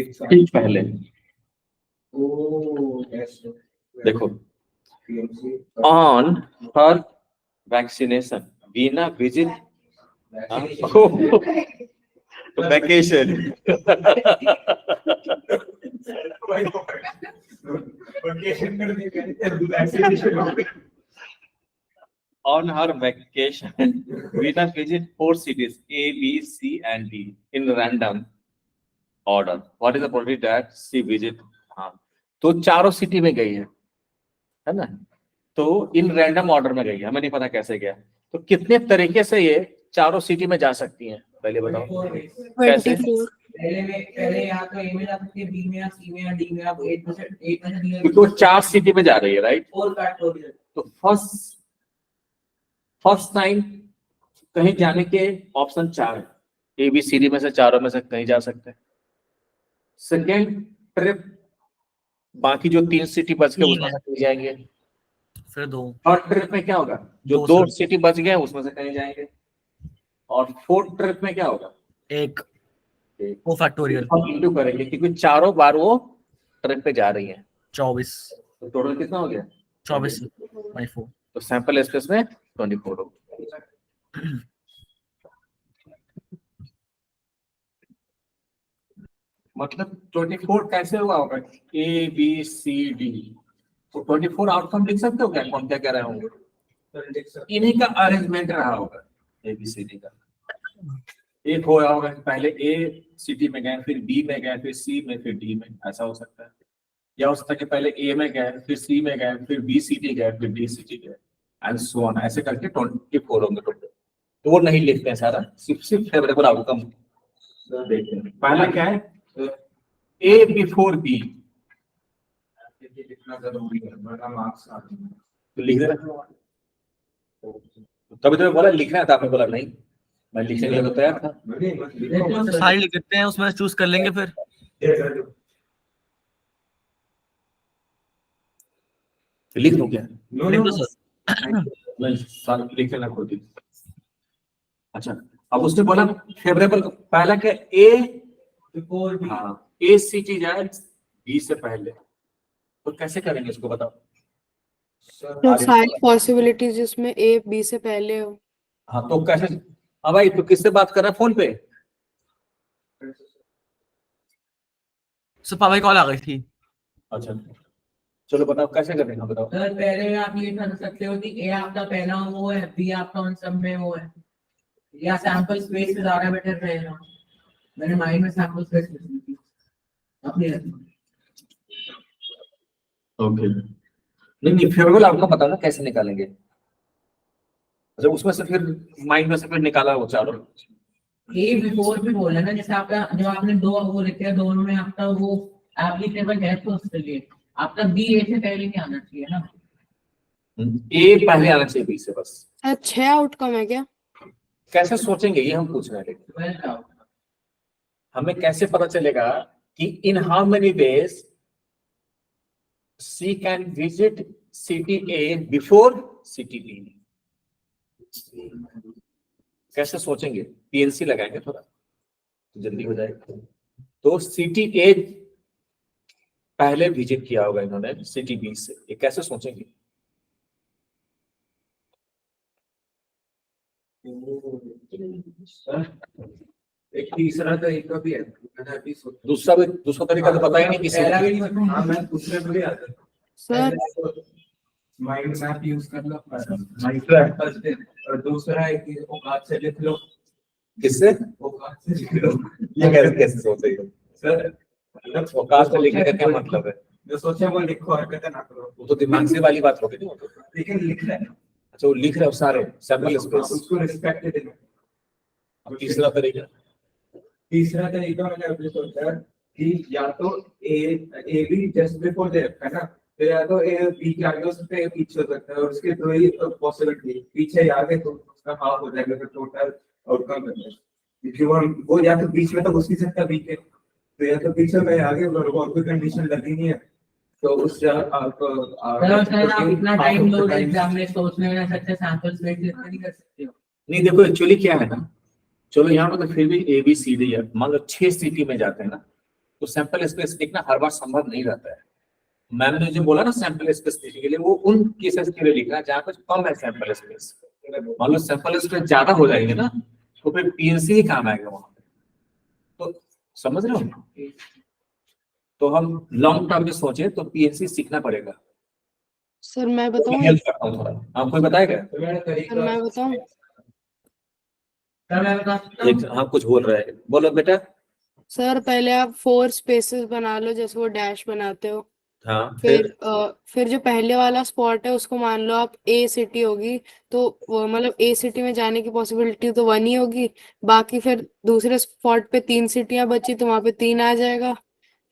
ठीक पहले देखो, on her vaccination Veena visit vacation on her vacation, Veena visited 4 cities A, B, C, and D in random order. What is the probability that she visit? हाँ, तो चारों city में गई है ना? तो इन रैंडम ऑर्डर में गई है, हमें नहीं पता कैसे गया। तो कितने तरीके से ये चारों सिटी में जा सकती हैं, पहले बताओ कैसे? पहले या तो ए में जा सकती है, बी में या सी में या डी में, आप 8% तो 4 सिटी में जा रही है, राइट? तो फर्स्ट टाइम कहीं जाने के ऑप्शन 4 है, ए बी सी डी में से चारों में से कहीं जा सकते हैं। सेकेंड ट्रिप बाकी जो 3 सिटी बच गए उसमें से कहीं जाएंगे, फिर 2। थर्ड ट्रिप में क्या होगा, जो 2 सिटी बच गए उसमें से कहीं जाएंगे, और फोर्थ ट्रिप में क्या होगा, एक वो फैक्टोरियल हम इंटू करेंगे क्योंकि चारों बार वो ट्रिप पे जा रही है। 24 तो टोटल कितना हो गया, 24 24। तो सैंपल स्पेस में 24 हो। मतलब 24 कैसे हुआ होगा, ए बी सी डी, तो 24 आउटकम लिख सकते हो क्या, कौन क्या कह रहे होंगे, इन्हीं का अरेंजमेंट रहा होगा ए बी सी डी का। एक होया होगा पहले ए सिटी में गए, फिर बी में गए, फिर सी में, फिर डी में, ऐसा हो सकता है। या हो सकता है कि पहले ए में गए, फिर सी में गए, फिर बी सिटी गए, फिर डी सिटी गए, एंड सो ऑन, ऐसे करके 24 होंगे टोटल। तो वो नहीं लिखते हैं सारा, सिर्फ फेवरेबल आउटकम देखते हैं। पहला क्या है, ए बिफोर बी, तो लिख देना। तभी तो मैं बोला लिखना था, आपने बोला नहीं, मैं लिखने के लिए तो तैयार था। सारे लिख देते हैं, उसमें चूज कर लेंगे फिर। लिख दो क्या, लिख दो सर। मैं सारा लिख लेना खुद ही। अच्छा, अब उसने बोला फेवरेबल, पहला क्या, ए बिफोर बी, हाँ, ए सिटी जाए बी से पहले, तो कैसे करेंगे इसको बताओ। तो सारी पॉसिबिलिटीज जिसमें ए बी से पहले हो। हाँ, तो कैसे, हाँ भाई, तो किससे बात कर रहा है फोन पे? सर पापा कॉल आ गई थी। अच्छा, चलो बताओ कैसे करेंगे, बताओ। सर पहले आप ये कर सकते हो कि ए आपका पहला वो है, बी आपका उन सब में वो है, या सैंपल स्पेस से ज्यादा बेटर रहेगा। मैंने माइंड में सैंपल स्पेस लिखी थी अपनी। ओके, नहीं फेवरेबल आपको पता ना कैसे निकालेंगे। अच्छा, उसमें से फिर माइंड में से फिर निकाला वो चारों। ए बिफोर भी बोला ना, जैसे आपका जो आपने दो वो लिखे हैं, दोनों में आपका वो एप्लीकेबल है, तो उसके लिए आपका बी ए से पहले नहीं आना चाहिए ना, ए पहले आना चाहिए बी से बस। 6 आउटकम है क्या? कैसे सोचेंगे ये हम पूछ रहे हैं, हमें कैसे पता चलेगा कि in how many days C can visit city A before city B, कैसे सोचेंगे, पीएनसी लगाएंगे थोड़ा तो जल्दी हो जाएगा। तो सिटी ए पहले विजिट किया होगा इन्होंने सिटी बी से, ये कैसे सोचेंगे? एक तीसरा तरीका भी है, दूसरा तरीका तो पता ही नहीं किसी को। हाँ, मैं दूसरे पे भी आता हूँ सर माइंड मैप यूज कर लो, माइंड, और दूसरा है कि औकात से लिख लो। किससे? औकात से लिख लो। ये कैसे सोचेंगे सर औकात से लिखने का क्या मतलब है? जो सोचे वो लिखो, हरकतें ना करो। वो तो दिमाग से वाली बात होगी नहीं, लेकिन लिख रहे हैं, अच्छा वो लिख रहे हो सारे सैंपल स्पेस। उसको रिस्पेक्ट देना। अब तीसरा तरीका मैंने अभी सोचा कि या तो A B just before there है ना, तो या तो ए बी के आगे हो सकता है, पीछे हो सकता है, और उसके दो ही पॉसिबिलिटी, पीछे या आगे, तो उसका हाफ हो जाएगा, तो टोटल आउटकम बनता है। क्योंकि वो या तो बीच में तो घुस नहीं सकता बी के, तो या तो पीछे में आगे, और कोई कंडीशन लगी नहीं है, तो उससे आप इतना टाइम लो एग्जाम में सोचने में, सच्चे सैंपल स्पेस नहीं कर सकते हो। नहीं, देखो एक्चुअली क्या है ना, चलो यहाँ पर तो फिर भी ए बी सी डी है, मान लो 6 सिटी में जाते हैं ना, तो सैंपल स्पेस लिखना हर बार संभव नहीं रहता है। मैम ने जो बोला ना सैंपल स्पेस लिखने के लिए, वो उन केसेस के लिए लिखना है जहाँ पे कम है सैंपल स्पेस। मान लो सैंपल स्पेस ज्यादा हो जाएंगे ना, तो फिर पीएनसी ही काम आएगा वहां पे। तो समझ रहे हो? तो हम लॉन्ग टर्म में सोचे तो पीएनसी सीखना पड़ेगा। सर मैं बताऊं? हेल्प करता हूँ थोड़ा, आप कोई बताएगा? सर मैं बताऊं? एक हाँ कुछ बोल रहा है, बोलो बेटा। सर पहले आप 4 स्पेसेस बना लो जैसे वो डैश बनाते हो। हाँ फिर जो पहले वाला स्पॉट है उसको मान लो आप ए सिटी होगी, तो वो मतलब ए सिटी में जाने की पॉसिबिलिटी तो 1 ही होगी। बाकी फिर दूसरे स्पॉट पे 3 सिटियां बची तो वहां पे 3 आ जाएगा।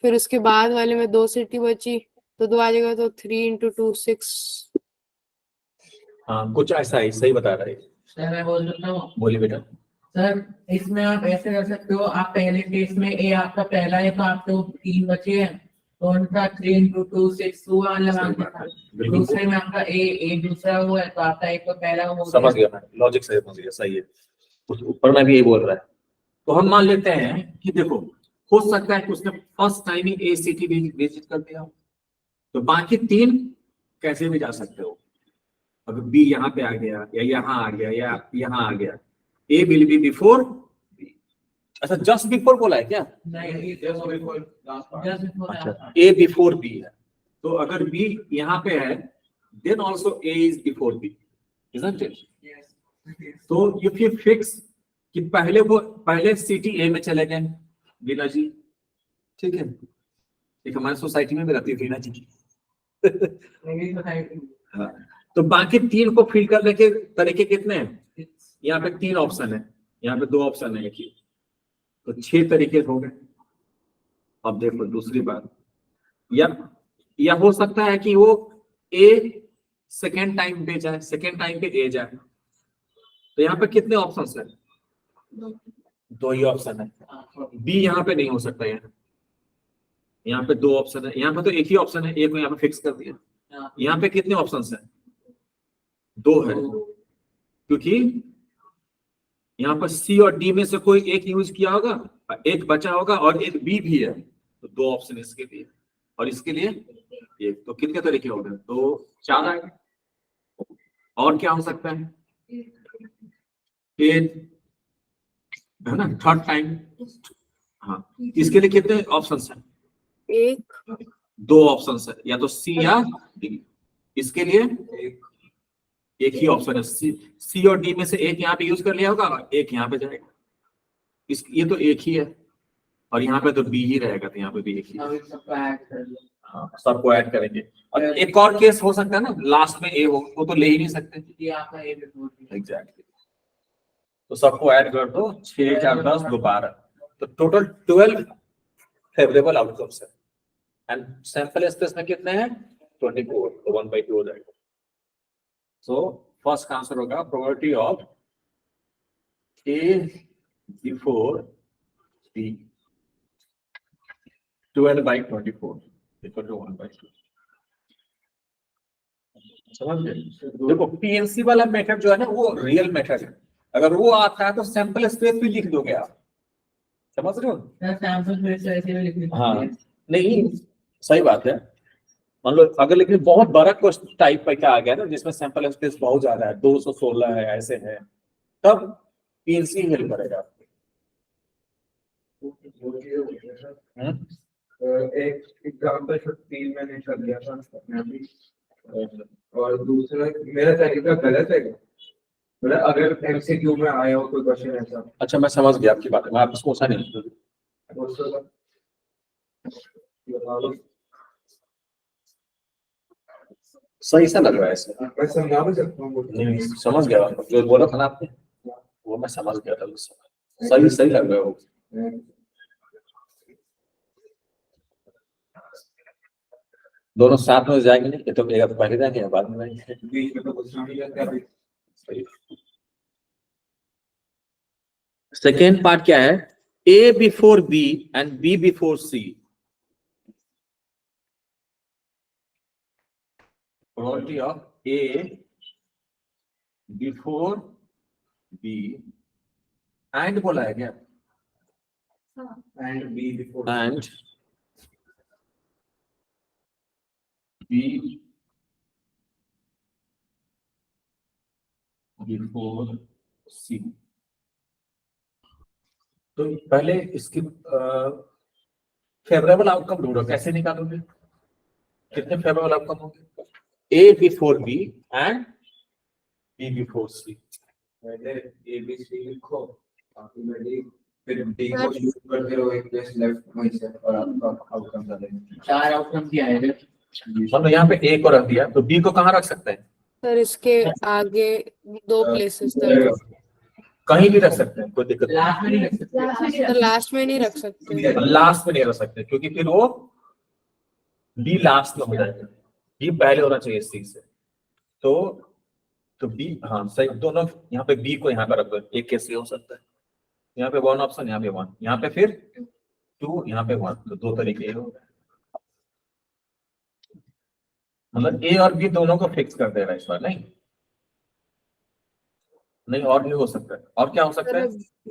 फिर उसके बाद वाले में 2 सिटी बची तो 2 आ जाएगा, तो 3 × 2 6। हाँ कुछ ऐसा ही सही बता रहा है। सर मैं बोल सकता हूँ? बोलिए बेटा। सर इसमें आप ऐसे कर सकते हो, आप पहले केस में ए आपका पहला है तो आपको 3 बचे हैं, तो उनका 3 × 2 6 हुआ लगाना था। बिल्कुल दूसरे में आपका ए दूसरा हुआ है तो आपका एक तो पहला हो समझ गया। गया मैं, लॉजिक से समझ गया, सही है। उस ऊपर में भी यही बोल रहा है। तो हम मान लेते हैं कि देखो, हो सकता है कि उसने फर्स्ट टाइम ही ए सिटी विजिट कर दिया हो, तो बाकी 3 कैसे भी जा सकते हो। अगर बी यहाँ पे आ गया या यहाँ आ गया या यहाँ आ गया, A will be before B. अच्छा जस्ट बिफोर बोला है क्या? नहीं, just before अच्छा that। ए बिफोर बी है, तो अगर बी यहाँ पे है then also A is before B, isn't it? Yes। तो इफ यू फिक्स कि पहले सिटी ए में चले गए वीना जी, ठीक है, एक हमारी सोसाइटी में भी रहती है वीना जी। मेरी सोसाइटी। हाँ, तो बाकी 3 को फिल करने के तरीके कितने हैं? यहाँ पे 3 ऑप्शन है, यहाँ पे 2 ऑप्शन है, एक ही, तो 6 तरीके हो गए। अब देखो दूसरी बात, या हो सकता है कि वो ए सेकेंड टाइम पे जाए, सेकेंड टाइम पे ए जाए, तो यहाँ पे कितने ऑप्शन है? 2 ही ऑप्शन है। बी यहाँ पे नहीं हो सकता, यहाँ पे 2 ऑप्शन है, यहाँ पे तो एक ही ऑप्शन है, एक को यहाँ पे फिक्स कर दिया। यहाँ पे कितने ऑप्शन है? 2 है, क्योंकि यहाँ पर सी और डी में से कोई एक यूज किया होगा, एक बचा होगा और एक बी भी है, तो 2 ऑप्शन इसके लिए और इसके लिए एक, तो कितने तरीके हो गए? तो 4 आएगा। और क्या हो सकता है? है ना, थर्ड टाइम। हाँ, इसके लिए कितने ऑप्शन है? एक। 2 ऑप्शन है, या तो सी या डी। इसके लिए एक ही ऑप्शन है, सी और डी में से एक यहाँ पे यूज कर लिया होगा, एक यहाँ पे जाएगा। ये तो एक ही है, और यहाँ पे तो बी ही रहेगा, तो यहाँ पे भी एक ही। अभी सबको ऐड कर लो। हाँ, सबको ऐड करेंगे। और एक और केस हो सकता है ना, लास्ट में ए हो, वो तो ले ही नहीं सकते। ये आपका ए बिफोर बी। एग्जैक्टली, तो सबको ऐड कर दो, 6 4 10 2 12, तो टोटल 12 फेवरेबल आउटकम्स है। एंड सैंपल स्पेस में कितने हैं? 24, तो 1/2 हो जाएगा। सो फर्स्ट का आंसर होगा probability of A before B 12/24 equal to 1/2। समझ गए? देखो पीएनसी वाला मेथड जो है ना, वो रियल मेथड है। अगर वो आता है तो सैंपल स्पेस भी लिख दोगे आप, समझ रहे हो? सैंपल में से ऐसे भी लिखनी हाँ पड़ती है। नहीं, सही बात है। मान लो अगर लेकिन बहुत बड़ा क्वेश्चन टाइप का क्या आ गया ना, जिसमें सैंपल स्पेस बहुत ज्यादा है, 216 है, ऐसे है, तब पीएनसी हेल्प करेगा आपको। एक एग्जाम्पल 3 मैंने कर लिया था मैं भी, और दूसरा मेरा तरीका गलत है, मतलब अगर एमसीक्यू में आया हो कोई क्वेश्चन ऐसा। अच्छा मैं समझ गया आपकी बात, मैं आपको सोचा नहीं। सही सा लग रहा है इसमें, मैं समझा भी सकता हूँ। नहीं समझ गया, जो बोला था ना आपने वो मैं समझ गया था उस समय। सही सही लग रहा है वो। दोनों साथ में जाएंगे नहीं, ये तो एक पहले जाएंगे या बाद में जाएंगे। बीच में तो कुछ नहीं करता। सेकेंड पार्ट क्या है? A before B and B before C. Probability of A before B and बोला है क्या? And B before and B before C. तो पहले इसकी फेवरेबल आउटकम ढूंढो, कैसे निकालोगे? कितने फेवरेबल आउटकम होंगे? A before B and B before C. पहले ABC लिखो, ultimately फिर D को यूज करते रहो एक प्लेस लेफ्ट वहीं से और आपका आउटकम डालेंगे। 4 आउटकम क्या है? मतलब यहाँ पे ए को रख दिया तो बी को कहाँ रख सकते हैं? सर इसके आगे 2 प्लेसेस तक। कहीं भी रख सकते हैं, कोई दिक्कत लास्ट में नहीं रख सकते। सर लास्ट में नहीं रख सकते। नहीं। लास्ट में नहीं रख सकते क्योंकि फिर वो बी लास्ट में हो जाएगा, बी पहले होना चाहिए सी से। तो बी, हाँ सही, दोनों यहाँ पे बी को यहाँ पे रख दो, एक केस ये हो सकता है, यहाँ पे 1 ऑप्शन, यहाँ पे 1, यहाँ पे फिर 2, यहाँ पे 1, तो 2 तरीके हो गए। मतलब ए और बी दोनों को फिक्स कर दे रहा है इस बार। नहीं नहीं, और नहीं हो सकता है। और क्या हो सकता है?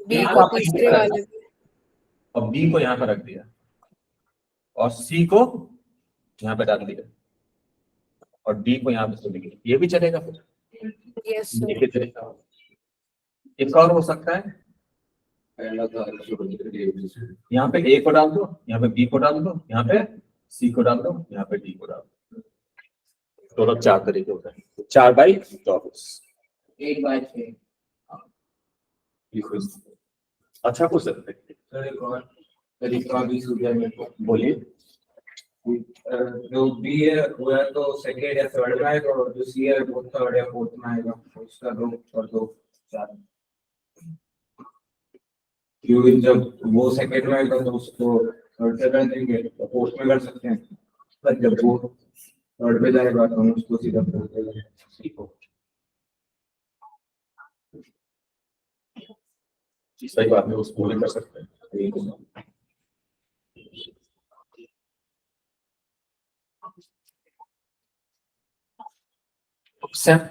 बी को तीसरे वाले पे। और बी को यहाँ पे रख दिया और सी को यहाँ पे डाल दिया और डी को यहाँ पे छोड़ दिया, ये भी चलेगा फिर। Yes sir. ये भी चलेगा। एक और हो सकता है, यहाँ पे ए को डाल दो, यहाँ पे बी को डाल दो, यहाँ पे सी को डाल दो, यहाँ पे डी को डाल दो। टोटल 4 तरीके होते हैं। 4/24 8/6। अच्छा कुछ सकते हैं। सर एक और तरीका भी सूझा मेरे को। बोलिए। जो बी है वो है तो सेकेंड या थर्ड में आएगा और जो सी है वो थर्ड या फोर्थ में आएगा, तो उसका 2 और 2 4। क्योंकि जब वो सेकेंड में आएगा तो उसको थर्ड से कर देंगे तो फोर्थ में कर सकते हैं, पर जब वो थर्ड पे जाएगा तो हम उसको सीधा फोर्थ पे करेंगे। सही बात है, उसको भी कर सकते हैं।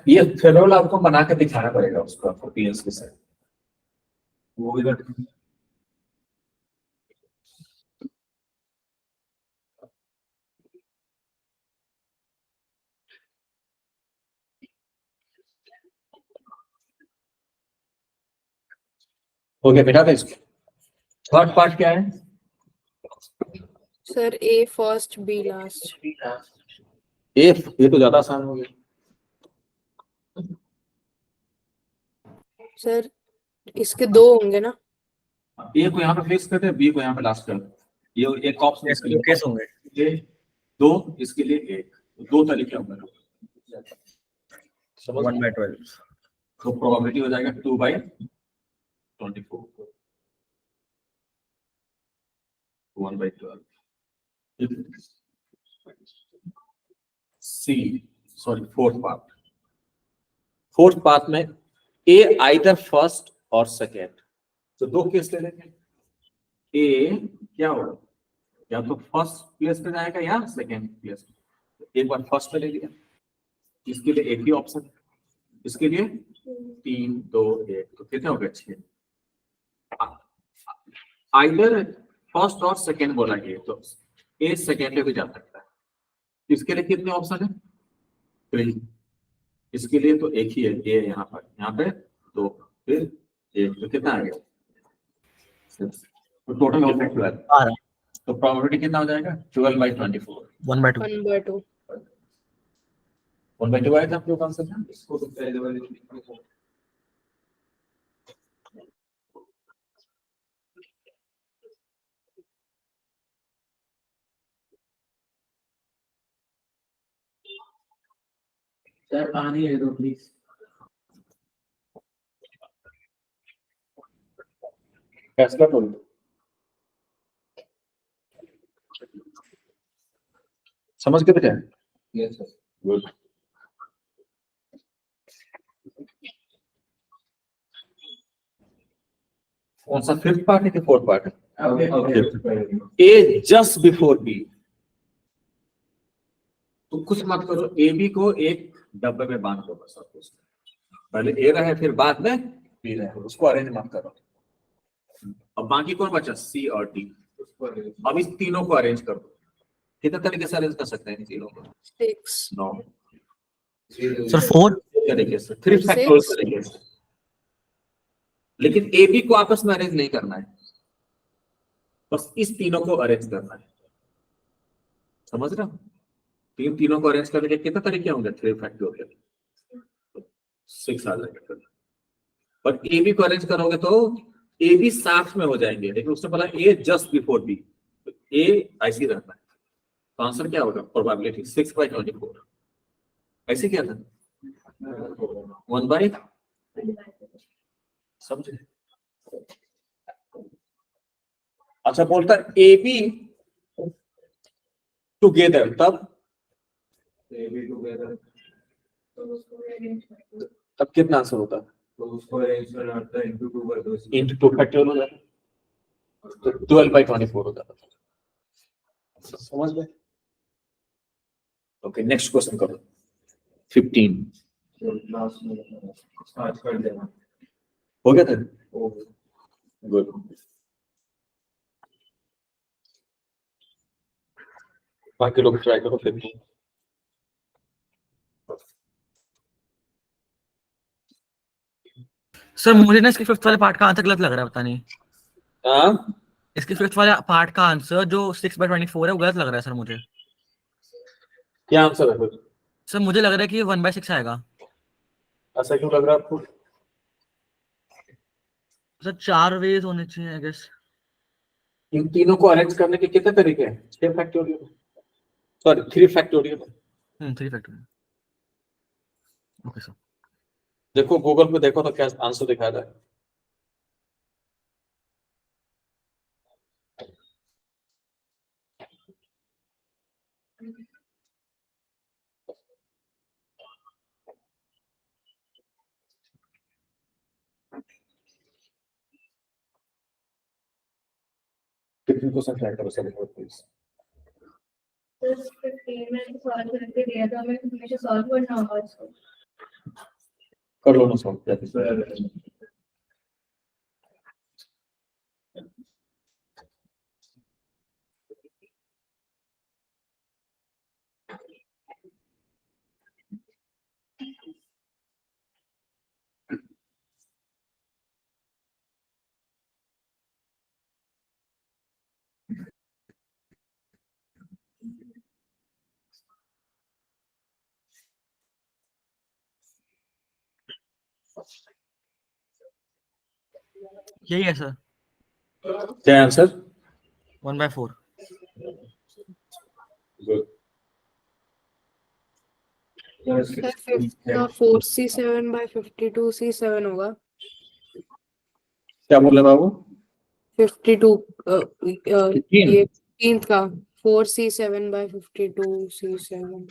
ये फेडरल आपको बना के दिखाना पड़ेगा उसको, आपको पीएस के साथ वो भी कर। हो गया बेटा। इसको थर्ड पार्ट क्या है? सर ए फर्स्ट बी लास्ट। ए, ये तो ज्यादा आसान हो गया। सर इसके 2 होंगे ना? ए को यहाँ पे फिक्स करते हैं, बी को यहाँ पे लास्ट कर। ये एक ऑप्शन इसके लिए केस होंगे। ये 2, इसके लिए 1, 2 तरीके होंगे। 1/12। तो प्रोबेबिलिटी हो जाएगा 2/24, 1/12। सी, सॉरी, फोर्थ पार्ट में ए आइदर फर्स्ट और सेकेंड। तो 2 केस ले लेंगे। ए क्या होगा, या तो फर्स्ट प्लेस पे जाएगा या सेकेंड प्लेस पे। एक बार फर्स्ट पे ले लिया, इसके लिए एक ही ऑप्शन, इसके लिए 3 2 1, तो कितने हो गए? 6। आइदर फर्स्ट और सेकेंड बोला गया तो ए सेकेंड पे भी जा सकता है। इसके लिए कितने ऑप्शन है? 3। इसके लिए तो एक ही है, ए यहाँ पे 2, फिर 1, तो कितना आ गया? तो टोटल हो गया 12। तो प्रोबेबिलिटी कितना हो जाएगा? 12/24। 1/2। 1/2। 1/2 आया था आपके आंसर में। इसको तो पहले वाले लिखो। सर पानी ले दो प्लीज। फैसला करो। समझ के बेटा? Yes sir. गुड। कौन सा फिफ्थ पार्ट है कि फोर्थ पार्ट है? ए जस्ट बिफोर बी। तो कुछ मत करो, ए बी को एक डब्बे में बांध दो बस। आपको पहले ए रहे फिर बाद में बी रहे, उसको अरेंज मत करो। अब बाकी कौन बचा? सी और डी। अब इस तीनों को अरेंज कर दो। कितने तरीके से अरेंज कर सकते हैं इन तीनों को? 6 नौ सर 4 तरीके से, 3 फैक्टोरियल तरीके से। लेकिन ए बी को आपस में अरेंज नहीं करना है, बस इस तीनों को अरेंज करना है। समझ रहे हो? तीनों को अरेंज करने के कितने तरीके होंगे? 3 फैक्टोरियल, 6 आ जाएगा फिर। पर ए बी को अरेंज करोगे तो ए बी साथ में हो जाएंगे, लेकिन उससे पहले ए जस्ट बिफोर बी, ए ऐसे रहता है। तो आंसर क्या होगा? प्रोबेबिलिटी 6/24। ऐसे क्या था? 1/, समझे? अच्छा, बोलता है ए बी टुगेदर, तब तब कितना आंसर होता है? तो उसको अरेंज करना होता है into 2 कर दो, इंटू 2 फैक्टोरियल हो जाता है, तो 12/24 हो जाता है। समझ गए? ओके, नेक्स्ट क्वेश्चन करो। 15 लास्ट में स्टार्ट कर देना। हो गया था? गुड। बाकी लोग ट्राई करो। 15 सर मुझे ना इसके फिफ्थ वाले पार्ट का आंसर गलत लग रहा है, पता नहीं। हाँ, इसके फिफ्थ वाले पार्ट का आंसर जो 6/24 है वो गलत लग रहा है सर मुझे। क्या आंसर है फिर? सर मुझे लग रहा है कि 1/6 आएगा। ऐसा क्यों लग रहा है आपको? सर 4 वेज होने चाहिए आई गेस। इन तीनों को अरेंज करने के कितने तरीके हैं? 6 factorial, sorry 3 factorial. 3 factor. Okay sir. देखो गूगल पे देखो तो क्या आंसर दिखा रहा है। कितने क्वेश्चन ट्राई करो सर प्लीज। 15 में सॉल्व करके दिया था, हमें हमेशा सॉल्व करना होगा इसको। कर लो ना सॉल्व। यही है सर, क्या आंसर? 1/4। गुड। सर फिफ्थ का 4C7/52C7 होगा। क्या बोल रहे बाबू? 52 15? ये 15th का 4C7/52C7।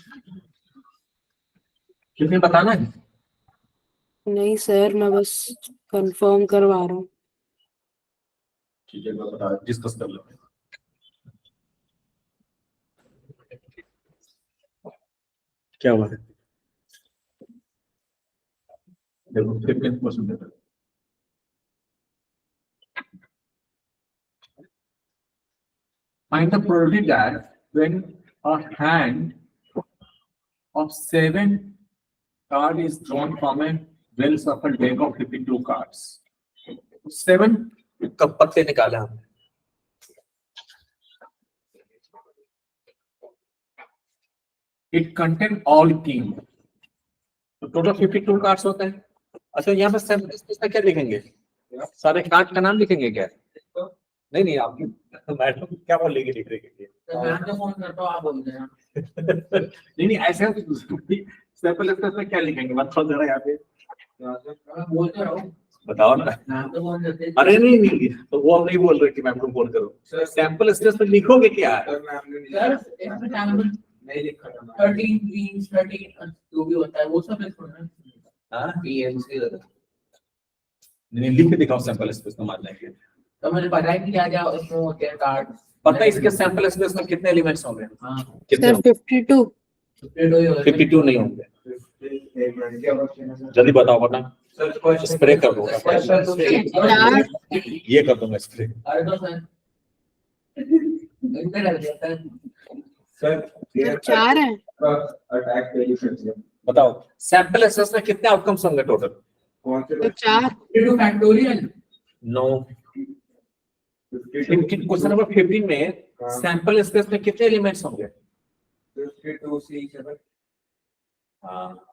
कितने बताना है? नहीं सर, मैं बस कंफर्म करवा रहा हूँ। ठीक है, मैं बता डिस्कस कर लेते हैं। क्या हुआ है? देखो 15%। Find the probability that when a hand of 7 card is drawn from a well shuffled deck of 52 cards. 7 कब पत्ते निकाले हमने? It contain all king. तो टोटल 52 कार्ड्स होते हैं। अच्छा, यहाँ पे सैंपल स्पेस में क्या लिखेंगे? सारे कार्ड का नाम लिखेंगे क्या? नहीं नहीं, आप मैडम क्या बोलेंगे लिख रहे के? मैं तो फोन करता हूँ, आप बोल देना। नहीं नहीं, ऐसे सैंपल स्पेस में क्या लिखेंगे? बताओ जरा यहाँ पे, बोलते रहो, बताओ ना। नाम तो फोन करते हैं। अरे नहीं नहीं, तो वो हम नहीं बोल रहे कि मैम को फोन करो। सैंपल स्पेस में लिखोगे क्या? सर एग्जाम्पल नहीं लिखा था 13 मींस 13 जो भी होता है वो सब लिखो ना। हाँ, पीएमसी नहीं लिख के दिखाओ सैंपल स्पेस में मारने के। तो मुझे पता है कि क्या क्या उसमें होते हैं कार्ड। पता है इसके सैंपल स्पेस में कितने एलिमेंट्स होंगे? हाँ कितने सर होंगे? 52। 52 नहीं होंगे। एक मिनट क्या क्वेश्चन है सर? जल्दी बताओ वरना सर स्प्रे कर दूंगा। चार ये कर दूंगा स्प्रे। अरे तो सर इनमें रख दिया सर। सर तो 4 है। अटैक पेलिशंस है बताओ सैंपल एसेस में कितने आउटकम्स होंगे टोटल? कौन से तो 4 two factorial no. Question number 15 में सैंपल स्पेस में कितने एलिमेंट्स होंगे? 52 C7 हाँ,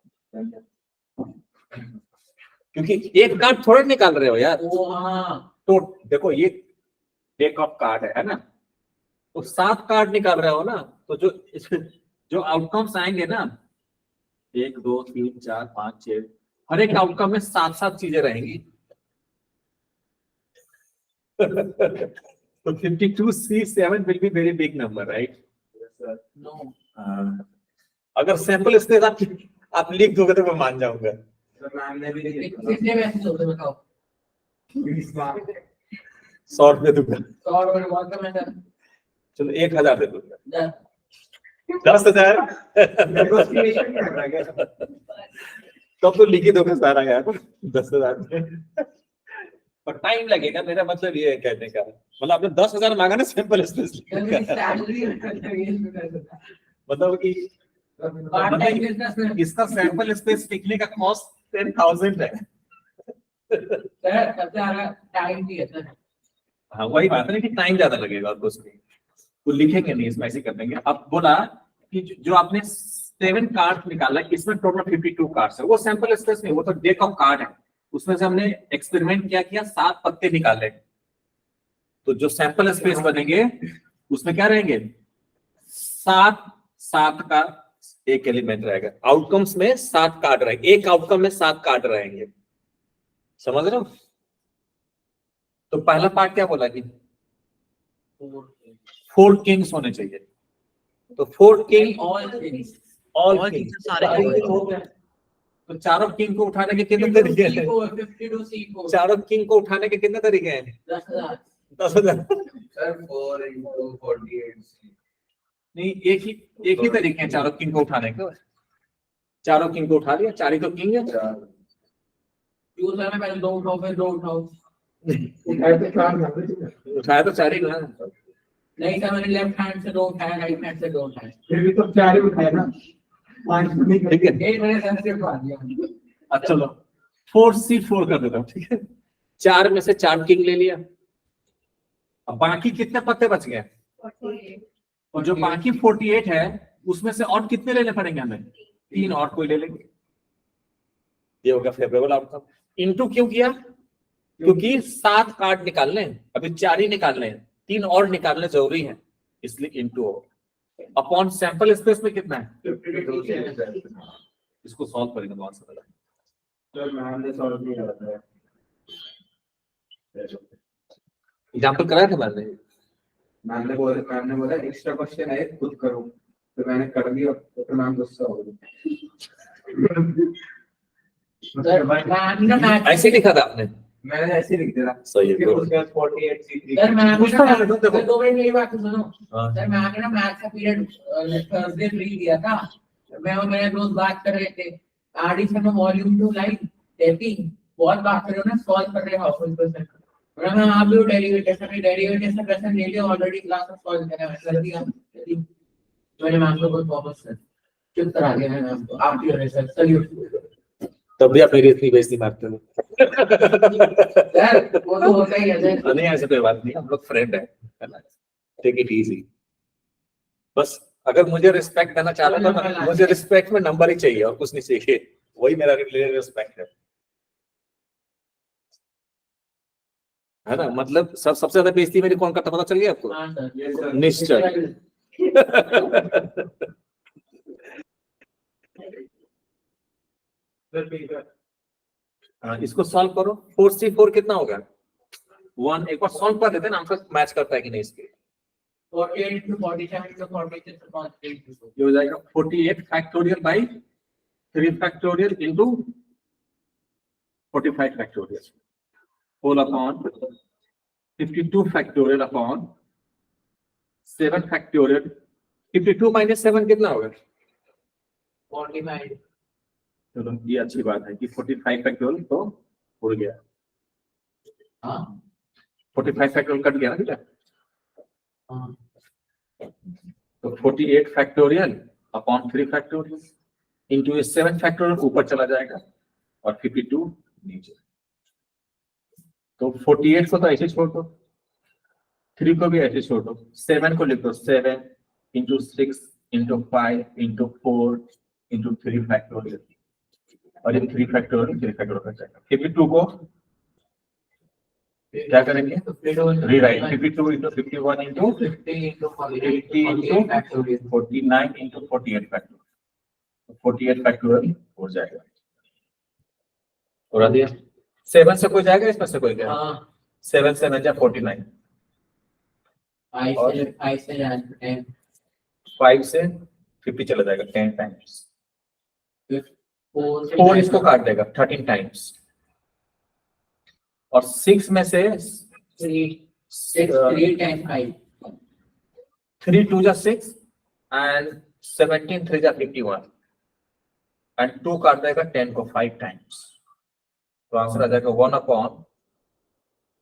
क्योंकि एक कार्ड थोड़ा निकाल रहे हो यार। ओ हाँ तो देखो ये डेक ऑफ कार्ड है ना, तो 7 कार्ड निकाल रहे हो ना, तो जो आउटकम्स आएंगे ना 1 2 3 4 5 6, हर एक आउटकम में 7 चीजें रहेंगी। तो 52C7 will be very big number, right? No अगर सैंपल स्पेस आप लिख दोगे तो मैं मान जाऊंगा। सर मैम ने भी लिखा कितने मैसेज होते हैं बताओ? 20 मार्क 100 रुपये दूंगा, 100 और बहुत कम है सर। चलो 1000 दे दूंगा। 10 10,000 नेगोशिएशन कर रहा है क्या? तब तो लिख ही दोगे सारा यार 10,000 में। और टाइम लगेगा, मेरा मतलब ये है कहने का, मतलब आपने 10,000 मांगा ना सैंपल स्पेस, सैलरी मतलब कि पार्ट टाइम बिजनेस में इसका सैंपल स्पेस लिखने का कॉस्ट 10,000 है। सर सबसे ज्यादा टाइम भी है सर। हाँ वही बात है ना कि टाइम ज्यादा लगेगा और कुछ नहीं, तो लिखेंगे नहीं, इसमें ऐसे कर देंगे। अब बोला कि जो आपने 7 कार्ड निकाला, इसमें टोटल 52 कार्ड्स है, वो सैंपल स्पेस नहीं, वो तो डेक ऑफ कार्ड है। उसमें से हमने एक्सपेरिमेंट क्या किया, 7 पत्ते निकाले, तो जो सैंपल स्पेस बनेंगे उसमें क्या रहेंगे, 7 का एक एलिमेंट रहेगा। आउटकम्स में 7 कार्ड रहेंगे, एक आउटकम में 7 कार्ड रहेंगे, समझ रहे हो? तो पहला पार्ट क्या बोला कि 4 किंग्स होने चाहिए, तो 4 king all things all All king, kings सारे kings हो गए। तो चारों किंग को उठाने के कितने तरीके हैं? 52 C4 चारों किंग को उठाने के कितने तरीके हैं? 10,000 10,000 सर 4 into 48 नहीं, एक ही तरीके हैं चारों किंग को उठाने के। चारों किंग को उठा लिया, 4 ही तो किंग है। क्यों सर मैं पहले 2 उठाओ फिर 2 उठाओ? उठाए तो 4 नंबर उठाया तो 4 ही ना। नहीं सर मैंने लेफ्ट हैंड से 2 उठाया, राइट हैंड से 2 उठाया। फिर भी तो 4 ही उठाए ना 5 नहीं ठीक है, एक मैंने सर से उठा दिया। अब चलो 4C4 कर देता हूँ, ठीक है। 4 में से 4 किंग ले लिया, अब बाकी कितने पत्ते बच गए? 48 और जो बाकी 48 है उसमें से और कितने लेने पड़ेंगे हमें? 3 और कोई ले लेंगे, ये होगा फेवरेबल आउटकम। इनटू क्यों किया? क्योंकि 7 कार्ड निकालने हैं, अभी 4 ही निकालने हैं, 3 और निकालने जरूरी है, इसलिए इनटू हो। अपॉन सैंपल स्पेस में कितना है? 52 है सर। इसको सॉल्व करेंगे बहुत सा पहले। सर मैम ने सॉल्व नहीं करा था एग्जांपल कराया था मैंने। मैम ने बोला एक्स्ट्रा क्वेश्चन है खुद करो, तो मैंने कर दिया, तो फिर मैम गुस्सा हो गई। सर मैम ने मैथ ऐसे ही लिखा था आपने? मैंने ऐसे ही लिख दिया था। सही है, फिर उसके बाद 48 C3 सर मैम कुछ तो मैंने तो देखो। 2 मिनट मेरी बात तो सुनो। हाँ। सर मैम ने मैथ का पीरियड थर्सडे फ्री दिया था, मैं और मेरे दोस्त बात कर रहे थे, addition of volume to line tapping बहुत बात कर रहे हो ना, सॉल्व कर रहे हो हाफ क्वेश्चन। और मैं आप भी डेरिवेटिव से क्वेश्चन ले लिया ऑलरेडी, क्लास में सॉल्व करना है कर दिया। तो मैंने मैम को बहुत वापस सर चुप करा दिया है मैम को, आप भी सर सल्यूट। तब भी आप मेरी इतनी बेइज्जती मारते हो। सर वो तो होता ही है सर। नहीं ऐसे कोई बात नहीं, हम लोग फ्रेंड है ना, टेक इट इजी। बस अगर मुझे रिस्पेक्ट देना चाहता था ना, मुझे रिस्पेक्ट में नंबर ही चाहिए और कुछ नहीं चाहिए, वही मेरा रिस्पेक्ट है ना। मतलब सबसे ज्यादा बेइज्जती मेरी कौन करता पता चल गया आपको? हाँ सर ये सर निश्चय। हाँ, इसको सॉल्व करो। 4C4 कितना होगा? 1। एक बार सॉल्व कर देते हैं ना, आंसर मैच करता है कि नहीं इसके। 48 to 47 to 46 to 48 ये हो जाएगा 48 factorial by 3 factorial into 45 factorial whole upon 52 factorial upon 7 factorial. 52 minus 7 कितना होगा? 45। चलो ये अच्छी बात है कि 45 फैक्टोरियल तो उड़ गया। हाँ 45 फैक्टोरियल कट गया ना बेटा। हाँ तो 48 फैक्टोरियल अपॉन 3 फैक्टोरियल इंटू ये 7 फैक्टोरियल ऊपर चला जाएगा और 52 नीचे। तो 48 को तो ऐसे छोड़ दो, 3 को भी ऐसे छोड़ दो, 7 को लिख दो 7 into 6 into 5 into 4 into 3 factorial और ये 3 फैक्टोरियल कर जाएगा। 52 को क्या करेंगे, rewrite 52 into 51 into 50 into 48 50 into factorial. 49 into 48 factorial, 48 factorial हो जाएगा। और दिया 7 से कोई जाएगा, इसमें से कोई जाएगा, हाँ 7 से 9 जा 49, 5 से 10 5 से 50 चला जाएगा 10 टाइम्स, 4 4 इसको काट देगा 13 टाइम्स, और 6 में से 3 10 5 3 2 जा 6 एंड 17 3 जा 51 एंड 2 काट देगा 10 को 5 टाइम्स, तो आंसर आ जाएगा 1 upon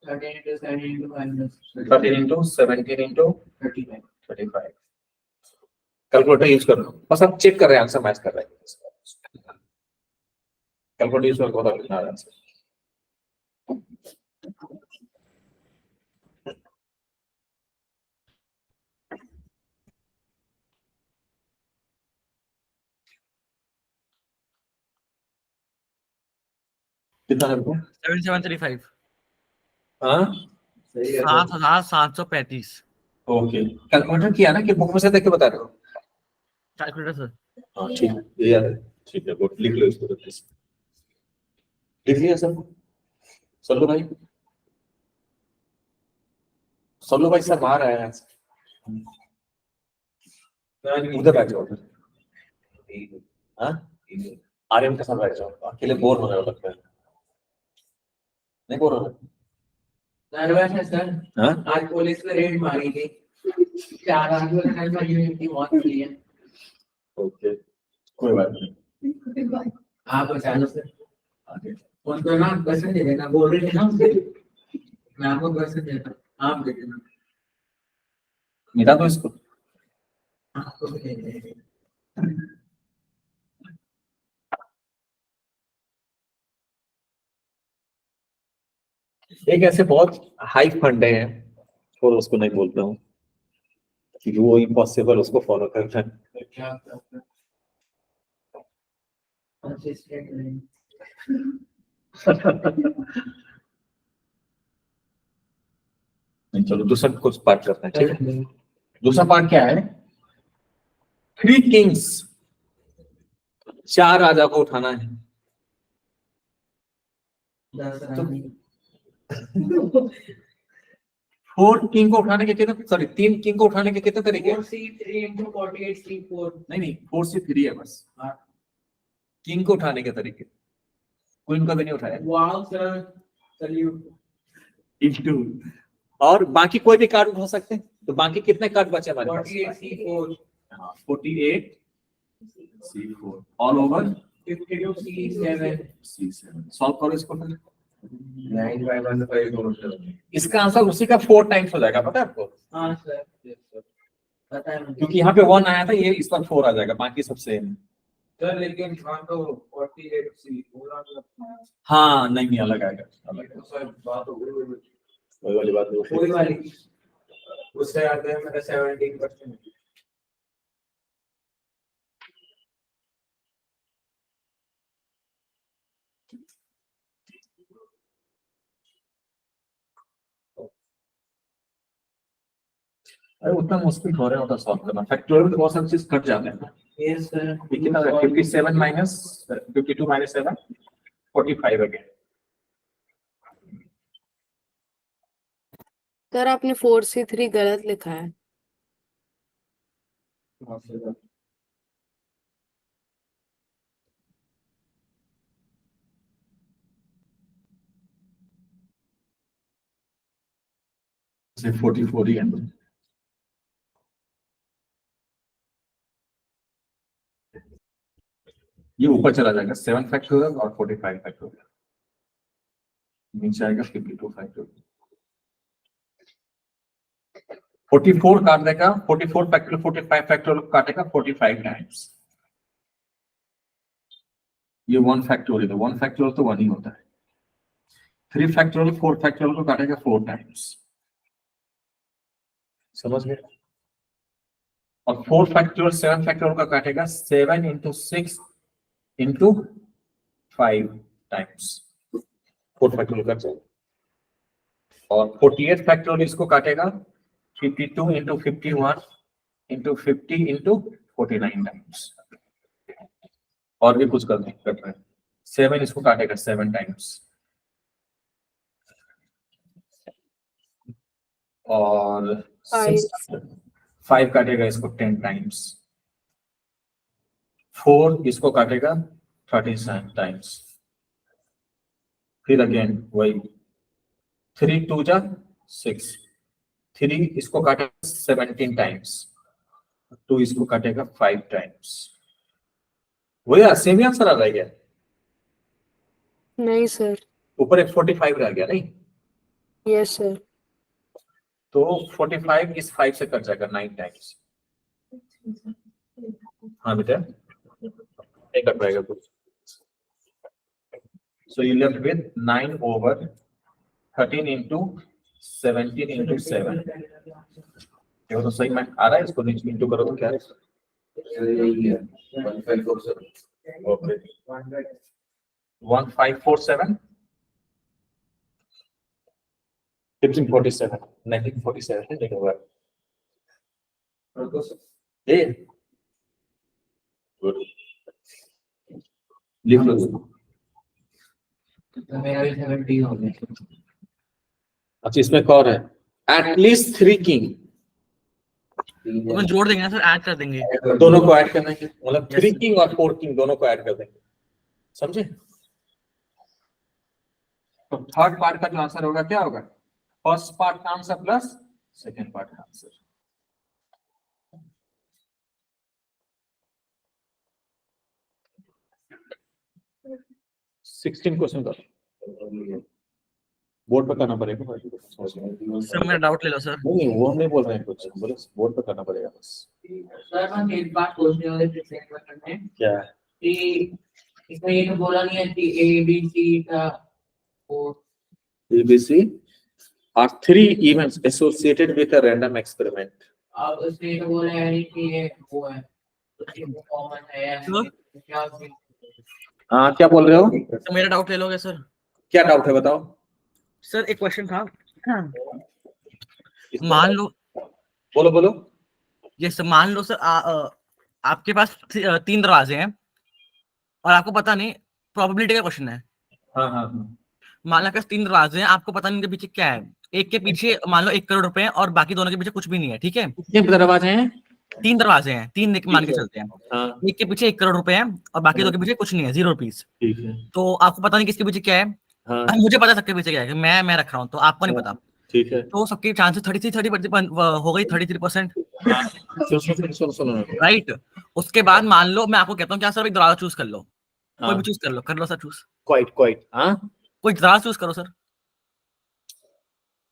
13 into 7 into 5 13 into 17 into 35. 35। Calculator use कर लो, बस हम चेक कर रहे हैं आंसर मैच कर रहे हैं, कैलकुलेटर यूज करके बता कितना आंसर। कितना है आपको? 7735 हाँ सही है। 7735 ओके, कैलकुलेटर किया ना कि बुक में से देख के बता रहे हो? Calculator sir. हाँ ठीक है, ये याद है, ठीक है, गुड, लिख लो इसको, लिख लिया सर? सल्लू भाई, सल्लू भाई सर बाहर आया है, उधर बैठ जाओ, हाँ आर्यन के साथ बैठ जाओ, अकेले बोर होने लगता है, नहीं बोर हो रहा? नर्वस है सर, हाँ आज पुलिस ने रेड मारी थी, 4 आदमी ने कहा यूनिटी मौत मिली है। ओके, कोई बात नहीं, आप बचा लो सर, आगे उनको ना पैसे दे देना, बोल रहे थे ना उससे, मैं आपको पैसे देता हूँ, आप दे देना, मिटा दो इसको। आपको भी दे देंगे। एक ऐसे बहुत हाई फंडे हैं, और उसको नहीं बोलता हूँ क्योंकि वो इम्पॉसिबल उसको फॉलो करना है। क्या करता? Consistent नहीं। नहीं, चलो दूसरा कुछ पार्ट करते हैं, ठीक है? दूसरा पार्ट क्या है? 3 किंग्स, 4 राजा को उठाना है। 10 आदमी। 4 किंग को उठाने के कितने, सॉरी 3 किंग को उठाने के कितने तरीके? 4C3 into 48C4। नहीं 4C3 है बस, किंग को उठाने के तरीके, क्वीन को भी नहीं उठाया। Wow sir, salute. इंटू, और बाकी कोई भी कार्ड उठा सकते हैं, तो बाकी कितने कार्ड बचे हमारे पास? 48C4, 48C4 all over 52C7। C7। Solve करो इसको, 9 by 1 5 2 इसका आंसर उसी का 4 टाइम्स हो जाएगा, पता है आपको? हाँ सर, पता है मुझे। क्योंकि यहाँ पे 1 आया था, ये इस पर 4 आ जाएगा, बाकी सब सेम है। सर लेकिन हाँ तो 48C पूरा हाँ नहीं अलग आएगा, अलग तो सर बात हो गई वही वाली बात नहीं। कोई वाली उससे आते हैं मेरा 17%। अरे उतना मुश्किल हो रहा होता सॉल्व करना, फैक्टोरियल बहुत सारी चीज कट जाते हैं। Yes sir. ये कितना है? 57 माइनस 52 माइनस 7 45 अगेन। सर आपने 4C3 गलत लिखा है। से 44 ही है। ये ऊपर चला जाएगा 7 फैक्टोरियल और 45 फैक्टोरियल, नीचे आएगा 52 फैक्टोरियल। 44 काट देगा, 44 फैक्टोरियल 45 फैक्टोरियल काटेगा 45 टाइम्स। ये 1 फैक्टोरियल, 1 फैक्टोरियल तो 1 ही होता है। 3 फैक्टोरियल 4 फैक्टोरियल को काटेगा 4 टाइम्स, समझ गए? और 4 फैक्टोरियल 7 फैक्टोरियल का काटेगा 7 इंटू 6 इंटू 5 टाइम्स, 4 फैक्टोरियल का चाहिए। और 48 फैक्टोरियल इसको काटेगा 52 इंटू 51 इंटू 50 इंटू 49 टाइम्स। और भी कुछ कर रहे हैं, 7 इसको काटेगा 7 टाइम्स, और 5 काटेगा इसको 10 टाइम्स, 4 इसको काटेगा 37 टाइम्स, फिर अगेन वही 3 2 जा 6, 3 इसको काटेगा 17 टाइम्स, 2 इसको काटेगा 5 टाइम्स। वही सेम आंसर आ रहा है क्या? नहीं सर। ऊपर एक 45 रह गया नहीं, यस सर। तो 45 इस 5 से कट जाएगा 9 टाइम्स। हाँ बेटा, नहीं कट पाएगा कुछ। So you left with 9 over 13 into 17 into 7। देखो तो सही में आ रहा है, इसको नीचे इंटू करो तो क्या है? ओके 1547 1547 1947 है, देखो बार ए गुड, लिख लो इसको। तो मेरा भी 70 हो गया। अच्छा इसमें एक और है, एटलीस्ट 3 किंग, तो जोड़ देंगे ना सर, ऐड कर देंगे। दोनों को ऐड करना है, मतलब Yes, 3 sir. किंग और 4 किंग दोनों को ऐड कर देंगे, समझे? तो थर्ड पार्ट का जो आंसर होगा क्या होगा? फर्स्ट पार्ट का आंसर प्लस सेकंड पार्ट का आंसर। सिक्सटीन क्वेश्चन का बोर्ड पर करना पड़ेगा। सर मेरा डाउट ले लो सर। नहीं वो नहीं बोल रहे हैं कुछ, बोले बोर्ड पर करना पड़ेगा बस। सर हम एक बात पूछने वाले थे सेकंड क्वेश्चन में क्या? कि इसमें ये तो बोला नहीं है कि ए बी सी का वो ABC are 3 events associated with a random experiment. अब उसने तो बोला है नहीं कि ये वो है उसकी कॉमन है या Sir? क्या हाँ क्या बोल रहे हो? तो मेरा डाउट ले लोगे सर? क्या डाउट है बताओ? सर एक क्वेश्चन था, मान लो, बोलो बोलो। ये सर मान लो सर आपके पास 3 दरवाजे हैं और आपको पता नहीं, प्रोबेबिलिटी का क्वेश्चन है। हाँ हाँ हाँ। मान लो 3 दरवाजे हैं, आपको पता नहीं इनके पीछे क्या है। एक के पीछे मान लो 1 करोड़ रुपए है और बाकी दोनों के पीछे कुछ भी नहीं है, ठीक है? कितने दरवाजे हैं? 3 दरवाजे हैं, 3 मान के चलते हैं। हाँ एक के पीछे 1 करोड़ रुपए है और बाकी दो के पीछे कुछ नहीं है, 0 रुपीज। ठीक है। तो आपको पता नहीं किसके पीछे क्या है। हाँ मुझे पता सबके पीछे क्या है, मैं रख रहा हूँ, तो आपको नहीं पता। ठीक है। तो सबके चांसेस 30 हो गई 33%, सुनो राइट? उसके बाद मान लो मैं आपको कहता हूँ क्या सर एक दरवाजा चूज कर लो, कोई भी हाँ। चूज कर लो सर, चूज क्वाइट हाँ कोई दरवाजा चूज करो सर।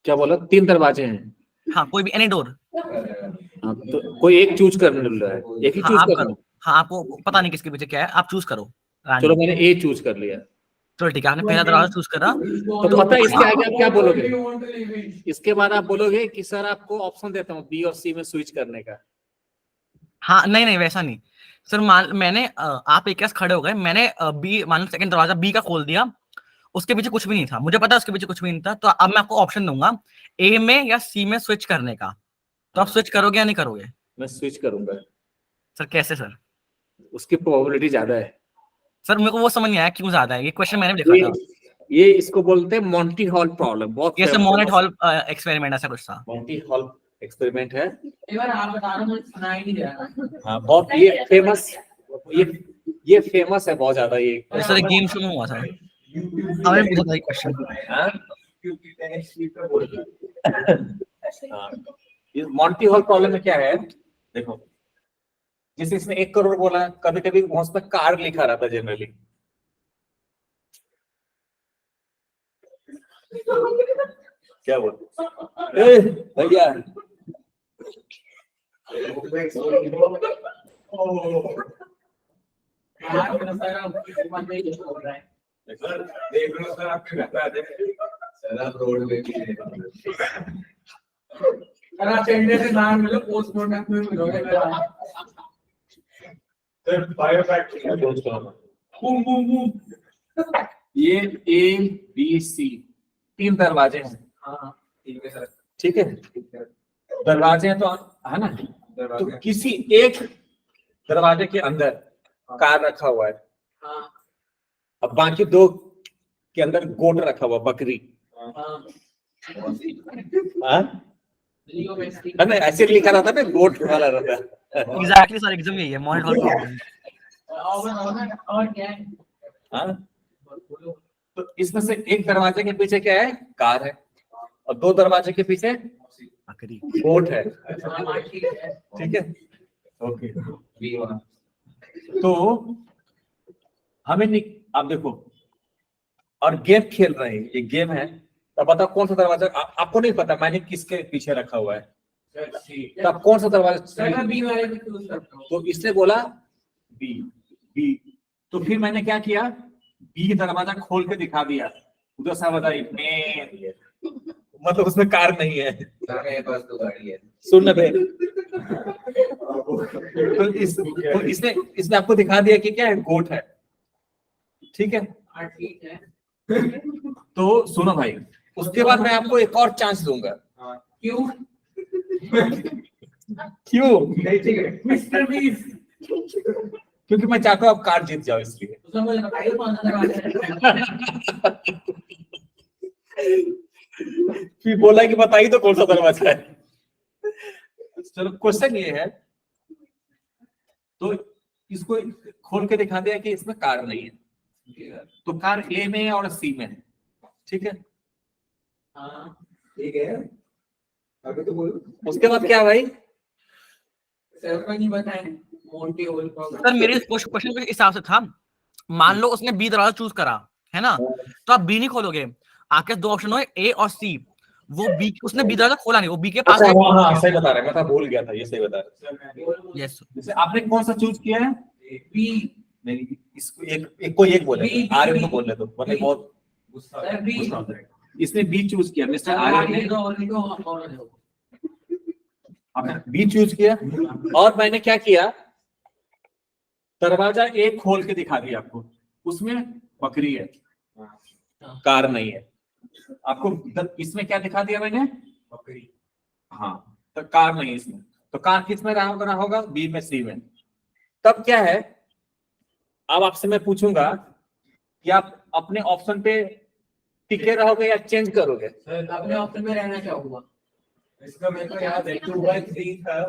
क्या बोला? 3 दरवाजे हैं। हाँ कोई भी, एनी डोर। हाँ, तो कोई एक चूज करने मिल रहा है, एक ही हाँ चूज आप करना करो, है। हाँ आपको पता नहीं किसके पीछे क्या है, आप चूज करो। चलो मैंने ए चूज कर लिया। चलो ठीक है, आपने पहला दरवाजा चूज करा। तो पता है इसके आगे आप क्या बोलोगे? इसके बाद आप बोलोगे कि सर आपको ऑप्शन देता हूँ बी और सी में स्विच करने का। हाँ नहीं वैसा नहीं सर, मैंने आप एक खड़े हो गए, मैंने बी मान लो सेकंड दरवाजा बी का खोल दिया, उसके पीछे कुछ भी नहीं था, मुझे पता है उसके पीछे कुछ भी नहीं था, तो अब मैं आपको ऑप्शन दूंगा ए में या सी में स्विच करने का, तो आप स्विच करोगे या नहीं करोगे? मैं स्विच करूंगा। सर कैसे सर? उसकी प्रोबेबिलिटी ज्यादा है सर मेरे को वो समझ नहीं आया क्यों ज्यादा है, ये क्वेश्चन मैंने भी देखा था। ये इसको बोलते हैं मॉन्टी हॉल प्रॉब्लम। बहुत ये सर मोनेट हॉल एक्सपेरिमेंट ऐसा कुछ था। मॉन्टी हॉल एक्सपेरिमेंट है। एक बार आप बता रहे हो, मुझे सुना ही नहीं दे रहा। हाँ बहुत ये फेमस, ये फेमस है बहुत ज्यादा ये। सर गेम शो में हुआ था, हमें पूछा था क्वेश्चन। मॉन्टी हॉल प्रॉब्लम में क्या है देखो, जैसे इसने 1 करोड़ बोला, कभी कभी उसमें कार लिखा रहता है जनरली। क्या बोल भैया, यार मेरा सारा मन में ये हो रहा है। सर देख लो सर, आपके घर पे आ जाए सर, आप रोड पे भी अगर आप चेन्नई से बाहर मिलो पोस्टमार्टम में मिलोगे मेरा। Sir fire factory boom boom boom. ये ए बी सी 3 दरवाजे हैं, हाँ ठीक है सर, ठीक है। दरवाजे हैं तो है ना, तो किसी एक दरवाजे के अंदर कार रखा हुआ है, हाँ अब बाकी 2 के अंदर गोट रखा हुआ, बकरी। हाँ हाँ लियो मेसी। है ना, ऐसे लिखा रहता है ना, गोट वाला रहता है। एग्जैक्टली सर, एकदम यही है मॉनिटर प्रॉब्लम। और क्या है? हाँ, तो इसमें से एक दरवाजे के पीछे क्या है, कार है, और 2 दरवाजे के पीछे बकरी। गोट है, हाँ, ठीक है। ठीक है। ओके, B1 तो हमें आप देखो, और गेम खेल रहे हैं, ये गेम है, तो बताओ कौन सा दरवाजा आपको नहीं पता मैंने किसके पीछे रखा हुआ है, तो आप कौन सा सर दरवाजा, मैं बी वाले को चूज करता हूँ। तो इसने बोला बी, बी, तो फिर मैंने क्या किया, बी दरवाजा खोल के दिखा दिया, उधर से बताइए मतलब उसमें कार नहीं है। सर मेरे पास तो गाड़ी है। सुन ना बे, तो इसने आपको दिखा दिया कि क्या है, गोट है, ठीक है। हाँ ठीक है। तो सुनो भाई, उसके बाद मैं आपको एक और चांस दूंगा। क्यों? क्यों? नहीं ठीक है मिस्टर बीस्ट। क्योंकि मैं चाहता हूँ आप कार जीत जाओ, इसलिए। उसने मुझे बताइए कौन सा दरवाजा है। फिर बोला कि बताइए तो कौन सा दरवाजा है। चलो, क्वेश्चन ये है, तो इसको खोल के दिखा दिया कि इसमें कार नहीं है, तो कार ए में है और सी में है, ठीक है। हाँ ठीक है, अभी तो बोलो। उसके बाद क्या भाई, सर को नहीं बताए मोंटी होल को। सर मेरे क्वेश्चन के हिसाब से था, मान लो उसने बी दरवाजा चूज करा है ना, तो आप बी नहीं खोलोगे, आपके 2 ऑप्शन हो ए और सी, वो बी, उसने बी दरवाजा खोला नहीं, वो बी के पास अच्छा हाँ सही बता रहे हैं, मैं तो भूल गया था, ये सही बता रहे हैं। यस जैसे आपने कौन सा चूज किया है, बी। नहीं इसको एक को एक बोले, बी, आर्यन को बी, बोलने दो, मतलब बहुत सर बी। गुस्सा हो जाएगा। इसने बी चूज किया, मिस्टर सर आर्यन आगे ने, दो और दो और दो। आपने बी चूज किया, और मैंने क्या किया, दरवाजा एक खोल के दिखा दिया आपको, उसमें बकरी है, कार नहीं है। आपको इसमें क्या दिखा दिया मैंने, बकरी, हाँ, तो कार नहीं है इसमें, तो कार किस में रहा होगा, बी में, सी में। तब क्या है, अब आपसे मैं पूछूंगा कि आप अपने ऑप्शन पे टिके रहोगे या चेंज करोगे। सर अपने ऑप्शन में रहना चाहूंगा। इसका मेरे को याद है 2/3 था,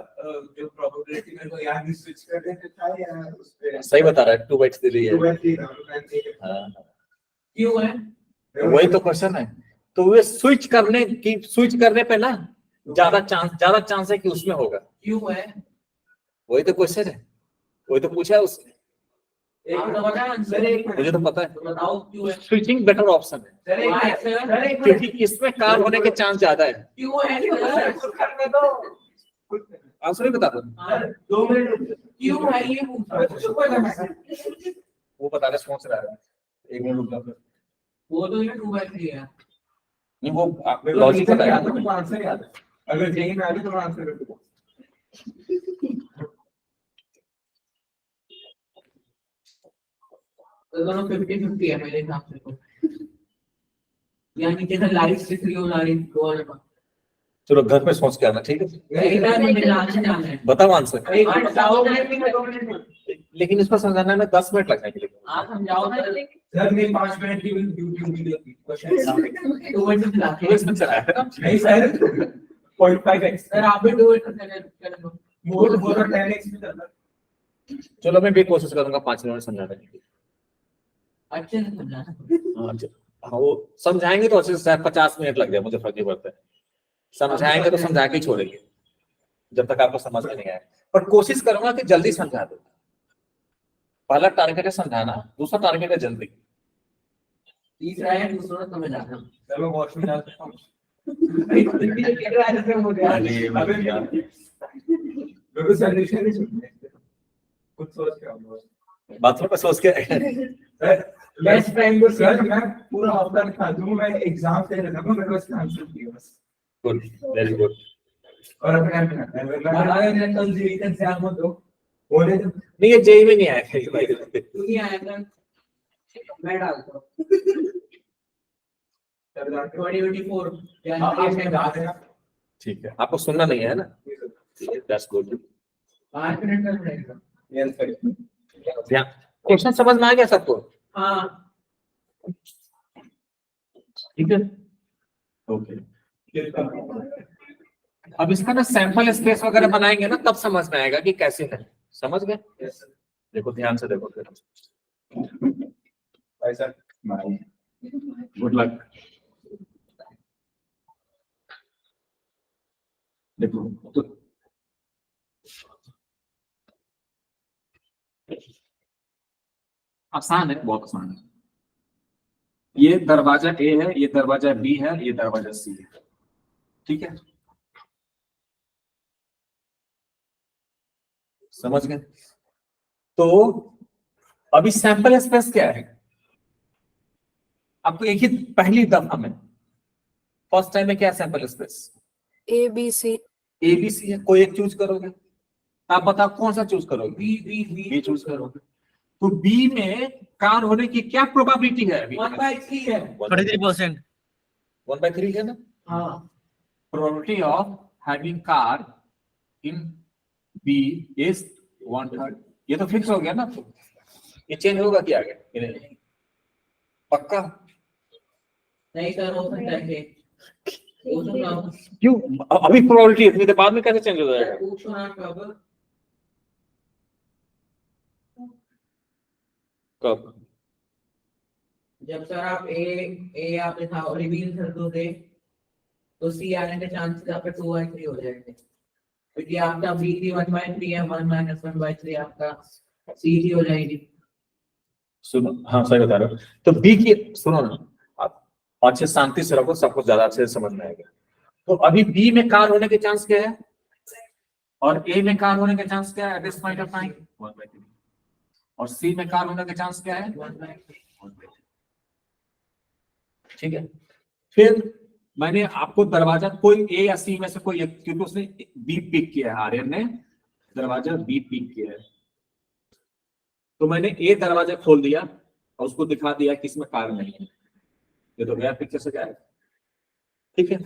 जो प्रोबेबिलिटी मेरे को याद नहीं, स्विच कर देते था या उस पे। सही बता रहा है, 2/3 है। 2/3 था, मैं ठीक है। हाँ, क्यों है? वही तो क्वेश्चन है, तो वे स्विच करने पे ना ज्यादा चांस है कि उसमें होगा, क्यों है? वही तो क्वेश्चन है, वही तो पूछा है उसने, आप तो बताएं आंसर। मुझे तो पता है। तो बताओ क्यों है? स्विचिंग बेटर ऑप्शन है, सर एक Why, मिनट, sir? सर एक क्योंकि मिनट, इसमें कार होने के चांस ज्यादा है। क्यों है सर, सर? कुछ करने दो। आंसर नहीं बता दो, हाँ, 2 मिनट रुक जाओ। क्यों है ये पूछ रहा हूँ। चुप हो जाओ। वो बता रहे, सोच रहा है, 1 मिनट रुक जाओ। वो तो ये 2/3 है। नहीं, वो मेरे को लॉजिक रीजन पता याद है, है। मेरे को आंसर याद है। अगर यही में आ गया तो मैं आंसर कर दूंगा। तो दोनों 50-50 है मेरे हिसाब से तो। यानी कि सर लाइफ से फ्री हो जा रही दो वाले का। चलो घर पे सोच के आना, ठीक है। एक टाइम मुझे लाने जाना है। बताओ आंसर, एक आप मिनट, बताओ। 2 मिनट में, 2 मिनट में। लेकिन इसको समझाने में 10 मिनट लगने के लिए। आप समझाओ सर। सर मेरी 5 मिनट की ड्यूटी लगी क्वेश्चन। 2 मिनट में लाते तो इसमें चला है। नहीं सर, 0.5x सर आप भी 2 मिनट चले दो। मोर मोर 10x में चलता है। चलो मैं भी कोशिश करूंगा 5 मिनट समझाने की। अच्छे से समझाना। हाँ, हाँ, वो समझाएंगे तो अच्छे से, शायद 50 मिनट लग जाए, मुझे फर्क नहीं पड़ता है। समझाएंगे तो समझा के ही छोड़ेंगे जब तक आपको समझ में नहीं आए, पर कोशिश करूंगा कि जल्दी समझा दो। पहला टारगेट है समझाना, दूसरा टारगेट है जल्दी। तीसरा है दूसरा समझ आना। सर मैं वॉशरूम जा सकता हूँ। अरे भैया। मेरे को सॉल्यूशन नहीं सुनने कुछ सोच के आओ बाथरूम में सोच के नेक्स्ट टाइम को सर मैं पूरा हफ्ता निकाल दूंगा मैं एग्जाम से रखा हूं मेरे को इसका आंसर दिया बस गुड, वेरी गुड। और अपने आप करना है मैं आया मैं कल जी इतने से आप मत दो बोले तो नहीं, ये जेई में नहीं आया ये भाई। तू नहीं आएगा मैं डालता हूँ 2024 आप में जा रहे हैं ठीक है, आपको सुनना नहीं है ना? That's good. 5 मिनट में रहेगा यस सर ध्यान, क्वेश्चन समझ में आ गया सबको? हाँ ठीक है, ओके। अब इसका ना सैंपल स्पेस वगैरह बनाएंगे ना, तब समझ में आएगा कि कैसे है। समझ गए? यस देखो ध्यान से देखो फिर। भाई सर गुड लक। देखो तो आसान है, बहुत आसान है। ये दरवाजा ए है, ये दरवाजा बी है, ये दरवाजा सी है। ठीक है, समझ गए? तो अभी सैंपल स्पेस क्या है? आपको एक ही पहली दफा में फर्स्ट टाइम में क्या sample space? A B C. A B C है, कोई एक चूज करोगे। आप बताओ कौन सा चूज करोगे? बी चूज करोगे। तो बी में कार होने की क्या प्रोबेबिलिटी है अभी? 1/3 है 33%। 1/3 है ना? हाँ Probability of having car in B is 1/3। ये तो फिक्स हो गया ना? ये चेंज होगा क्या आगे? कि नहीं? पक्का? नहीं सर हो सकता है वो तो ना क्यों? अभी प्रोबेबिलिटी है, फिर बाद में कैसे चेंज हो जाएगा? पूछो ना कब कब? जब सर आप ए आप दिखाओ रिवील कर दोगे तो सी आने के चांसेस आपके 2/3 हो जाएंगे क्योंकि आपका बी की 1/3 है 1 - 1/3 आपका सी की हो जाएगी। सुनो, हाँ सही बता रहे हो। तो बी की सुनो ना, आप अच्छे शांति से रखो, सब कुछ ज्यादा अच्छे से समझ में आएगा। तो अभी बी में कार होने के चांस क्या है और ए में कार होने के चांस क्या है at this point of time? 1/3। और सी में कार होने के चांस क्या है? 1/3। ठीक है, फिर मैंने आपको दरवाजा कोई ए या सी में से कोई एक, क्योंकि उसने बी पिक किया है, आर्यन ने दरवाजा बी पिक किया है, तो मैंने ए दरवाजा खोल दिया और उसको दिखा दिया कि इसमें कार नहीं है। ये तो गया पिक्चर से, क्या है? ठीक है,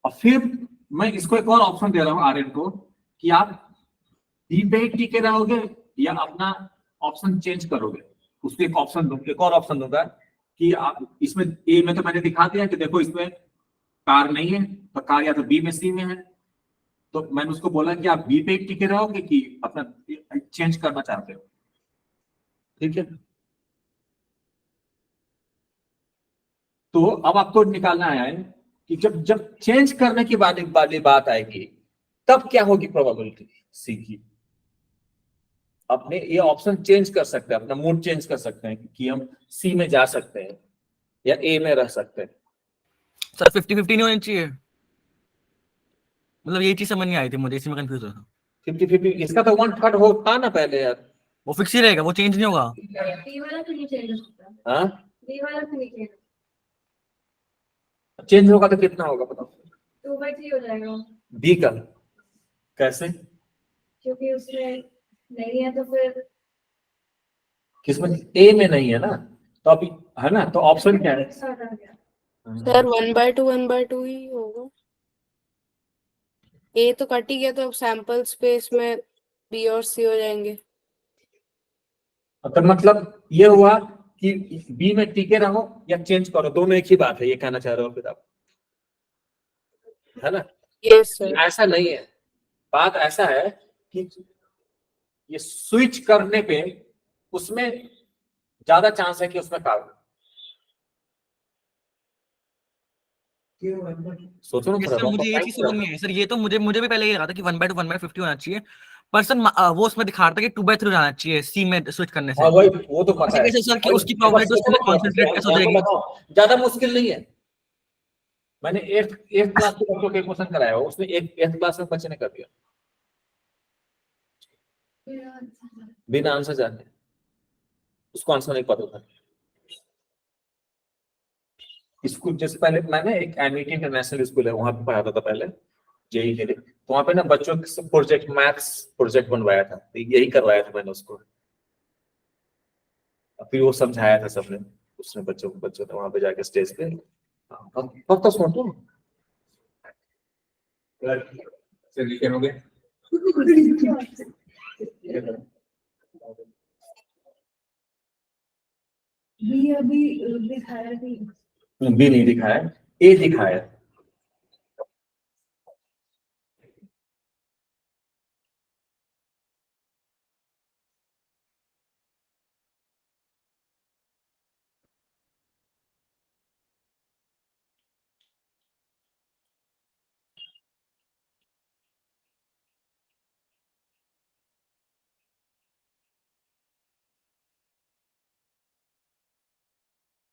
और फिर मैं इसको एक और ऑप्शन दे रहा हूं आर्यन को कि आप बी पे टिके रहोगे या अपना ऑप्शन चेंज करोगे। उसको एक ऑप्शन दूंगा, एक और ऑप्शन दूंगा कि आप इसमें ए में तो मैंने दिखा दिया कि देखो इसमें कार नहीं है, तो कार या तो बी में सी में है। तो मैंने उसको बोला कि आप बी पे टिके रहोगे कि अपना चेंज करना चाहते हो। ठीक है, तो अब आपको निकालना है कि जब जब चेंज करने की वाली बात आएगी तब क्या होगी प्रोबेबिलिटी सी की। अपने ये ऑप्शन चेंज कर सकते हैं, अपना मूड चेंज कर सकते हैं कि हम सी में जा सकते हैं या ए में रह सकते हैं। सर 50-50 नहीं होनी चाहिए, मतलब ये चीज समझ नहीं आई थी मुझे, इसमें कंफ्यूज हो था। 50-50 इसका तो 1/3 होता ना पहले यार। वो फिक्स ही रहेगा, वो चेंज नहीं होगा। बी वाला तो नहीं चेंज हो सकता, हाँ, बी वाला तो नहीं चेंज, चेंज होगा तो कितना होगा बताओ? 2/3 हो जाएगा बी का कैसे? क्योंकि उसमें नहीं है तो फिर किसमें? ए में नहीं है ना, तो अभी है ना, तो ऑप्शन क्या है? start आ गया। सर 1/2 ही होगा। ए तो कट ही गया, तो अब सैंपल स्पेस में बी और सी हो जाएंगे। तो मतलब ये हुआ कि बी में टिके रहो या चेंज करो, दोनों एक ही बात है, ये कहना चाह रहे हो फिर आप, है ना? Yes sir. ऐसा नहीं है, बात ऐसा है कि ये स्विच करने पे उसमें ज्यादा चांस है कि उसमें कार हो। सोचो ना Yes, थोड़ा सर मुझे ये चीज समझ नहीं आई सर, ये तो मुझे भी पहले ये लगा था कि 1/2 होना चाहिए, पर सर वो उसमें दिखा रहा था कि 2/3 जाना चाहिए सी में स्विच करने से। हाँ वही, वो तो पता है। इसी वजह से सर कि उसकी प्रोबेबिलिटी उसमें कंसंट्रेट कैसे हो जाएगी। ज्यादा मुश्किल नहीं है, मैंने एट क्लास के बच्चों के क्वेश्चन कराया हो, उसने एट क्लास में बच्चे ने कर दिया बिना आंसर जाने, उसको आंसर नहीं पता था। स्कूल जैसे पहले मैंने एक एमिटी इंटरनेशनल स्कूल है, वहां पे पढ़ाता था पहले जेई के लिए, तो वहां पे ना बच्चों के प्रोजेक्ट मैथ्स प्रोजेक्ट बनवाया था, तो यही करवाया था मैंने उसको। फिर वो समझाया था सबने, उसने बच्चों ने वहां पे जाके स्टेज पे। कब तक सुन तुम सॉल्यूशन हो गया। ये अभी दिखाया भी बी नहीं दिखाया, ए दिखाया।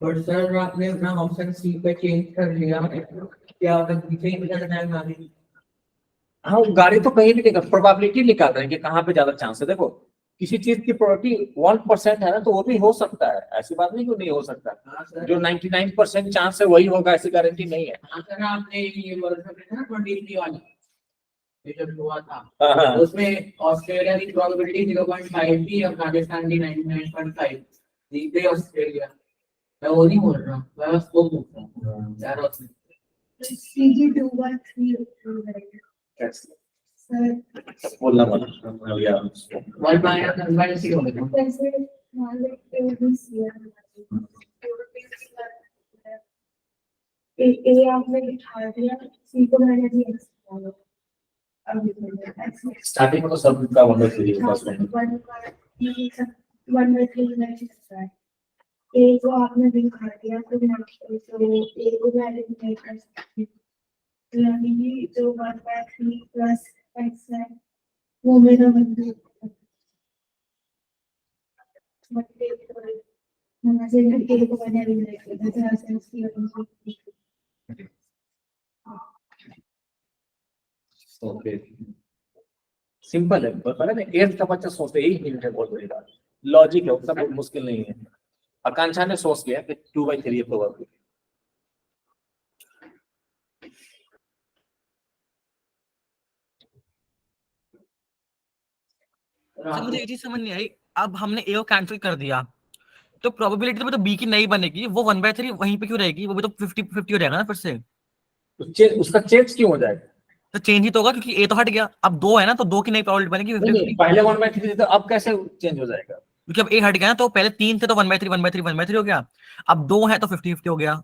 पर सर आपने अपना ऑप्शन सी पे चेंज कर लिया, क्या पीछे ही निकल जाएगा आगे? हाँ, वो गाड़ी तो कहीं भी नहीं, प्रोबेबिलिटी निकालते हैं कि कहाँ पे ज्यादा चांस है। देखो किसी चीज की प्रोबेबिलिटी 1% है ना, तो वो भी हो सकता है, ऐसी बात नहीं कि नहीं हो सकता। हाँ सर, जो 99% चांस है वही होगा, ऐसी गारंटी नहीं है। हाँ सर, आपने ये वर्ष में ना 23 वाली ये जब हुआ था, हाँ, हाँ। उसमें ऑस्ट्रेलिया की प्रोबेबिलिटी 0.5 थी, अफगानिस्तान की 99.5, जीते ऑस्ट्रेलिया। मैं वो नहीं बोल रहा हूँ, मैं बस वो पूछ रहा हूँ यार। उसमें CG 213 सर बोलना वाला यार उसको। 1 माइनस 1 माइनस 0 हो गया। कैसे मान ले ए आपने दिखा दिया, सी को मैंने भी एक्सप्लेन स्टार्टिंग में तो सब का 1/3 बस में। 1/3 ए को आपने दिखा दिया, तो ए को मैंने नहीं कर सकती, तो यानी कि जो 1/3 प्लस एक्स है वो मेरा बंधु ओके, सिंपल है, पता है ना, 8th का बच्चा सोचते ही हिंट है, बहुत बड़ी बात, लॉजिक है, उतना बहुत मुश्किल नहीं है। आकांक्षा ने सोच लिया कि 2/3 प्रोबेबिलिटी। सर मुझे ये चीज समझ नहीं आई, अब हमने ए को कैंसिल कर दिया तो प्रोबेबिलिटी तो बी की नहीं बनेगी, वो 1/3 वहीं पे क्यों रहेगी, वो भी तो 50-50 हो जाएगा ना फिर से। तो उसका चेंज क्यों हो जाएगा? तो चेंज ही तो होगा क्योंकि ए तो हट गया, अब 2 है ना, तो 2 की नई प्रोबेबिलिटी बनेगी नहीं 50-50। पहले 1/3 तो अब कैसे चेंज हो जाएगा? क्योंकि अब ए हट गया ना, तो पहले 3 थे तो 1/3 1/3 1/3 हो गया, अब 2 है तो 50-50 हो गया।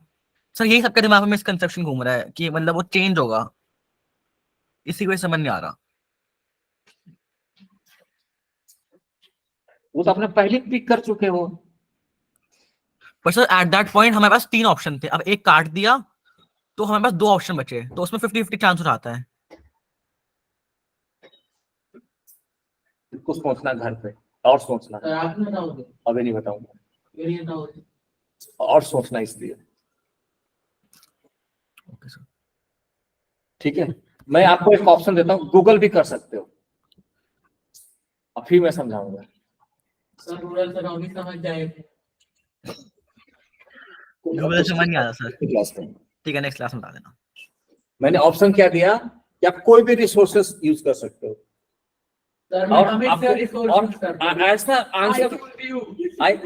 सर यही सबके दिमाग में मिसकंसेप्शन घूम रहा है कि मतलब वो चेंज होगा, इसी को समझ नहीं आ रहा। वो तो आपने पहले पिक कर चुके हो। पर सर एट दैट पॉइंट हमारे पास 3 ऑप्शन थे, अब एक काट दिया तो हमारे पास 2 ऑप्शन बचे, तो उसमें 50-50 चांस हो जाता है। इसको सोचना घर पे, और सोचना। सर आप बताओगे? अभी नहीं बताऊंगा, ये नहीं बताओगे? और सोचना इसलिए। Okay sir. ठीक है, मैं आपको एक ऑप्शन देता हूँ, गूगल भी कर सकते हो, अब फिर मैं समझाऊंगा। सर रूरल सराउंडिंग समझ जाएंगे। मुझे समझ नहीं आ रहा सर। क्लास में ठीक है, नेक्स्ट क्लास में बता देना। मैंने ऑप्शन क्या दिया कि आप कोई भी रिसोर्सेस यूज कर सकते हो, सर और मैं आपको से रिसोर्स करता हूं। ऐसा आंसर,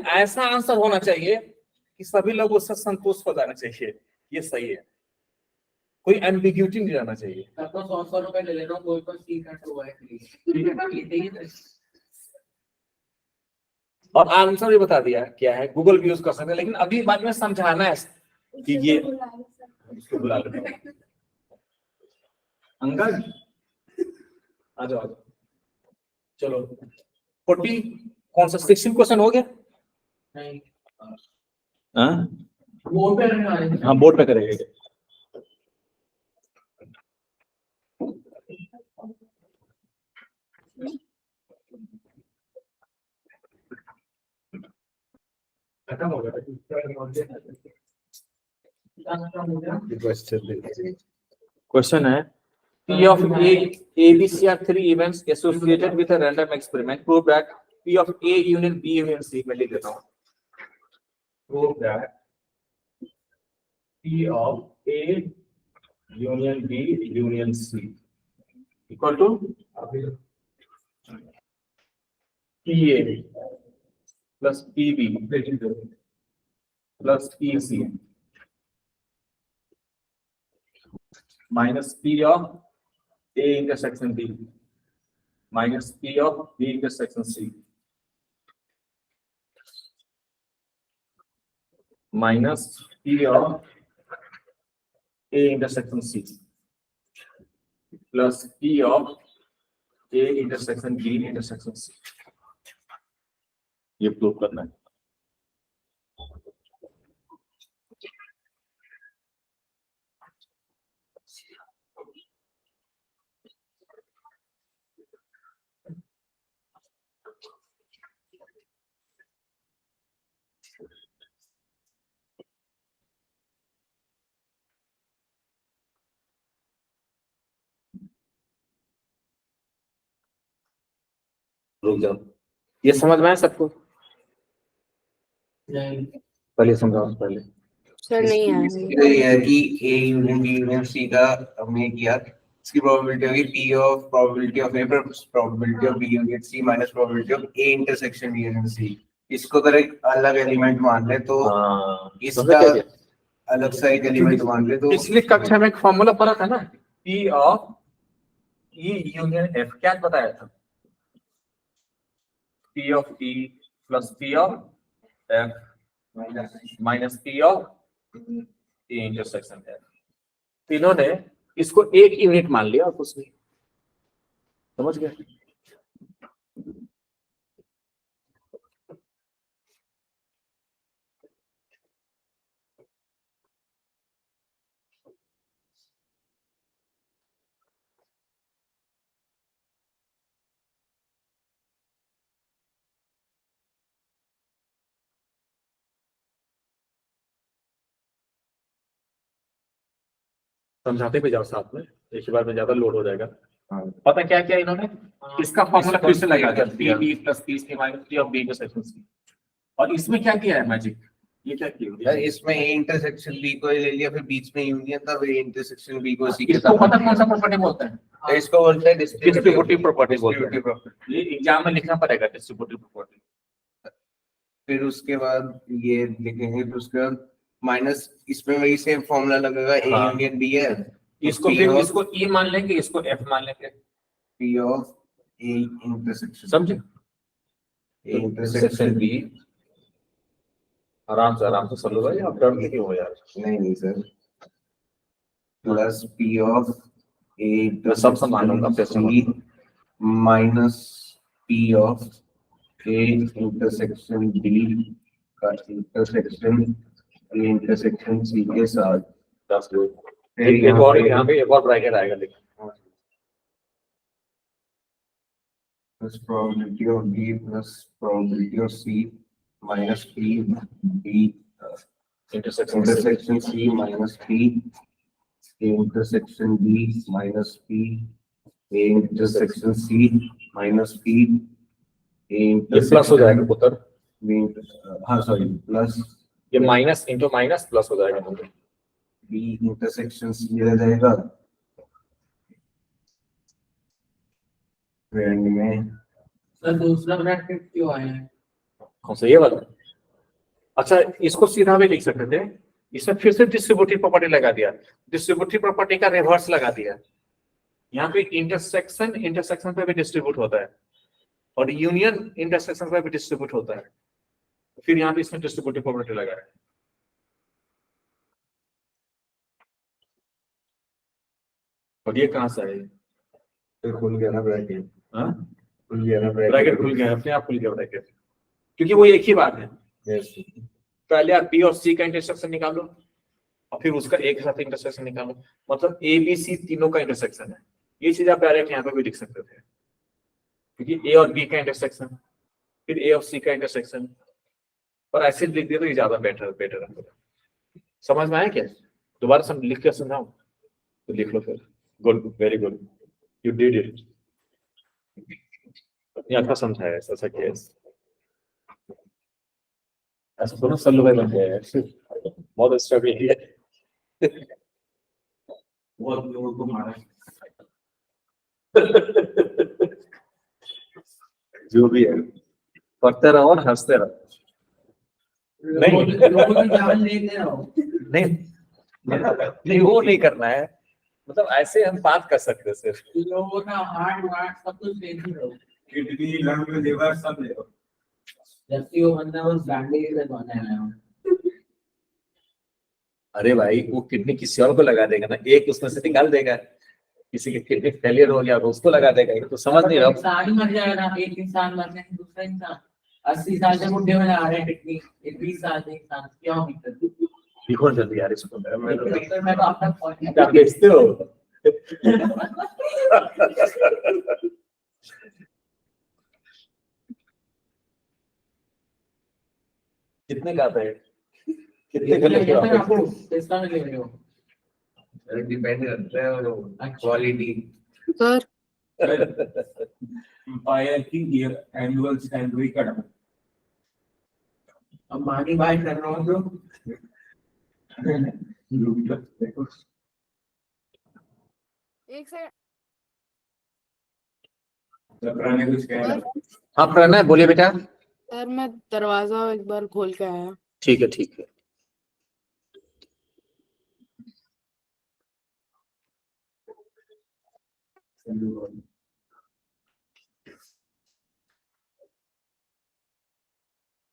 ऐसा आंसर होना चाहिए कि सभी लोग उससे संतुष्ट हो जाना चाहिए, ये सही है, कोई एम्बिग्यूटी नहीं रहना चाहिए। तब तो 100 रुपए ले लेना, कोई पर सीक्रेट हुआ है प्लीज। और आंसर भी बता दिया क्या है, गूगल भी यूज कर सकते हैं, लेकिन अभी बाद में समझाना है कि ये इसको बुला लेते हैं। अंकल आ जाओ, चलो 40 कौन सा 16 क्वेश्चन हो गया? नहीं, हाँ वो पे रहने वाले थे। हाँ, बोर्ड पे करेंगे। खत्म हो गया। क्वेश्चन है P of A, B, C are three events associated with a random experiment. Prove that P of A union B union C. मैं लिख देता हूँ. Prove that P of A union B union C equal to PA plus PB plus PC minus P of A intersection B minus P of B intersection C minus P of A intersection C plus P of A intersection B intersection C. ये prove करना है. रुक जाओ. ये समझ में आया सबको? पहले समझाओ पहले. सर नहीं आया मुझे। ये है कि A union B union C का हमने किया, इसकी प्रोबेबिलिटी होगी P of probability of A plus probability of B union C minus probability of A intersection B union C. इसको अगर एक अलग एलिमेंट मान ले तो इसका अलग सा एक एलिमेंट मान ले तो पिछली कक्षा में एक फॉर्मूला पढ़ा था ना, P of E union F. क्या बताया था? P of E plus P of F minus P of E intersection F. तीनों ने इसको एक यूनिट मान लिया और कुछ नहीं. समझ गए? समझाते भी जाओ साथ में, एक ही बार में ज्यादा लोड हो जाएगा. पता क्या क्या इन्होंने इसका फॉर्मूला फिर से लगा दिया, P plus P C minus P of B intersection C. और इसमें क्या किया है मैजिक? ये क्या किया? यार इसमें A इंटरसेक्शन B को ले लिया, फिर बीच में यूनियन था, फिर A इंटरसेक्शन B को C के इसको साथ. पता कौन सा प्रॉपर्टी बोलते हैं? तो इसको बोलते हैं डिस्ट्रीब्यूटिव प्रॉपर्टी बोलते हैं. Distributive property. ये एग्जाम में लिखना पड़ेगा डिस्ट्रीब्यूटिव प्रॉपर्टी. फिर उसके बाद ये लिखेंगे, फिर उसके बाद माइनस इसमें वही सेम फॉर्मूला लगेगा A हाँ. यूनियन B है, इसको फिर इसको E मान लेंगे, इसको F मान लेंगे. P ऑफ A इंटरसेक्शन समझे? A intersection B. आराम से सब लोग भाई, आप डर नहीं हो यार. नहीं sir, plus P of A मैं सब समान लूंगा फिर से. Minus P of A intersection B का इंटरसेक्शन A इंटरसेक्शन C के साथ. That's good. एक और यहाँ पे एक और ब्रैकेट आएगा लेकिन. Plus probability of B plus probability of C minus P B intersection C minus P A intersection B minus P A intersection C minus P A ये प्लस हो जाएगा पुत्र. हाँ सॉरी, प्लस ये माइनस इंटू माइनस प्लस हो जाएगा. B intersection C रह जाएगा. एंड में सर दूसरा ब्रैकेट क्यों आया है? कौन सा ये वाला? अच्छा, इसको सीधा भी लिख सकते थे. इसमें फिर से डिस्ट्रीब्यूटिव प्रॉपर्टी लगा दिया. डिस्ट्रीब्यूटिव प्रॉपर्टी का रिवर्स लगा दिया. यहाँ पे इंटरसेक्शन पे भी डिस्ट्रीब्यूट होता है और यूनियन इंटरसेक्शन पे भी डिस्ट्रीब्यूट होता है. फिर यहाँ पे इसमें डिस्ट्रीब्यूटिव प्रॉपर्टी लगा है. और ये कहाँ से है? फिर खुल गया ना ब्रैकेट. हाँ, खुल गया ना ब्रैकेट खुल गया, अपने आप खुल गया ब्रैकेट, क्योंकि वो एक ही बात है. यस. पहले आप P और C का इंटरसेक्शन निकालो और फिर उसका एक साथ इंटरसेक्शन निकालो. मतलब A B C तीनों का इंटरसेक्शन है. ये चीज आप डायरेक्ट यहाँ पे भी लिख सकते थे, क्योंकि A और B का इंटरसेक्शन, फिर A और C का इंटरसेक्शन. और ऐसे लिख दिया तो ये ज्यादा बेटर है. समझ में आया क्या? दोबारा सम लिख के सुनाओ तो लिख लो फिर। Good, very good, you did it. इतनी अच्छा समझाया, ऐसा किया, ऐसा दोनों सल्लू भाई बन गए हैं। बहुत स्ट्रगल है। बहुत लोगों को मारा। जो भी है, पढ़ते रहो और हंसते रहो। नहीं। लोगों की जान लेते रहो। नहीं नहीं, वो नहीं करना है, मतलब ऐसे हम बात कर सकते हैं सिर्फ। लोगों का हार्ट वार्ट सब कुछ लेते रहो। किडनी, लंग, लिवर सब ले लो। जबकि वो बंदा उस गांडी से बनाया है। अरे भाई, वो किडनी किसी और को लगा देगा ना, एक उसमें से निकाल देगा। किसी के किडनी फेलियर हो गया तो उसको लगा देगा, ये तो समझ नहीं रहा। इंसान ही मर जाएगा, एक इंसान मर जाएगा, दूसरा इंसान 80 साल से बुढ़े होने आ रहे हैं, किडनी 20 साल से इंसान क्यों दिक्कत? लिखो जल्दी यार इसको। मैं तो आपका पॉइंट क्या बेचते हो? कितने का आता है? कितने का लेते हो आप? आपको किसका ले रहे हो? डिपेंड करता है क्वालिटी। सर एम्पायर की एनुअल सैलरी का डबल। अब मानी बाय कर रहा हूँ तो एक सेकंड कुछ कह रहा था। हाँ प्रणय बोलिए बेटा। सर, मैं दरवाजा एक बार खोल के आया। ठीक है ठीक है।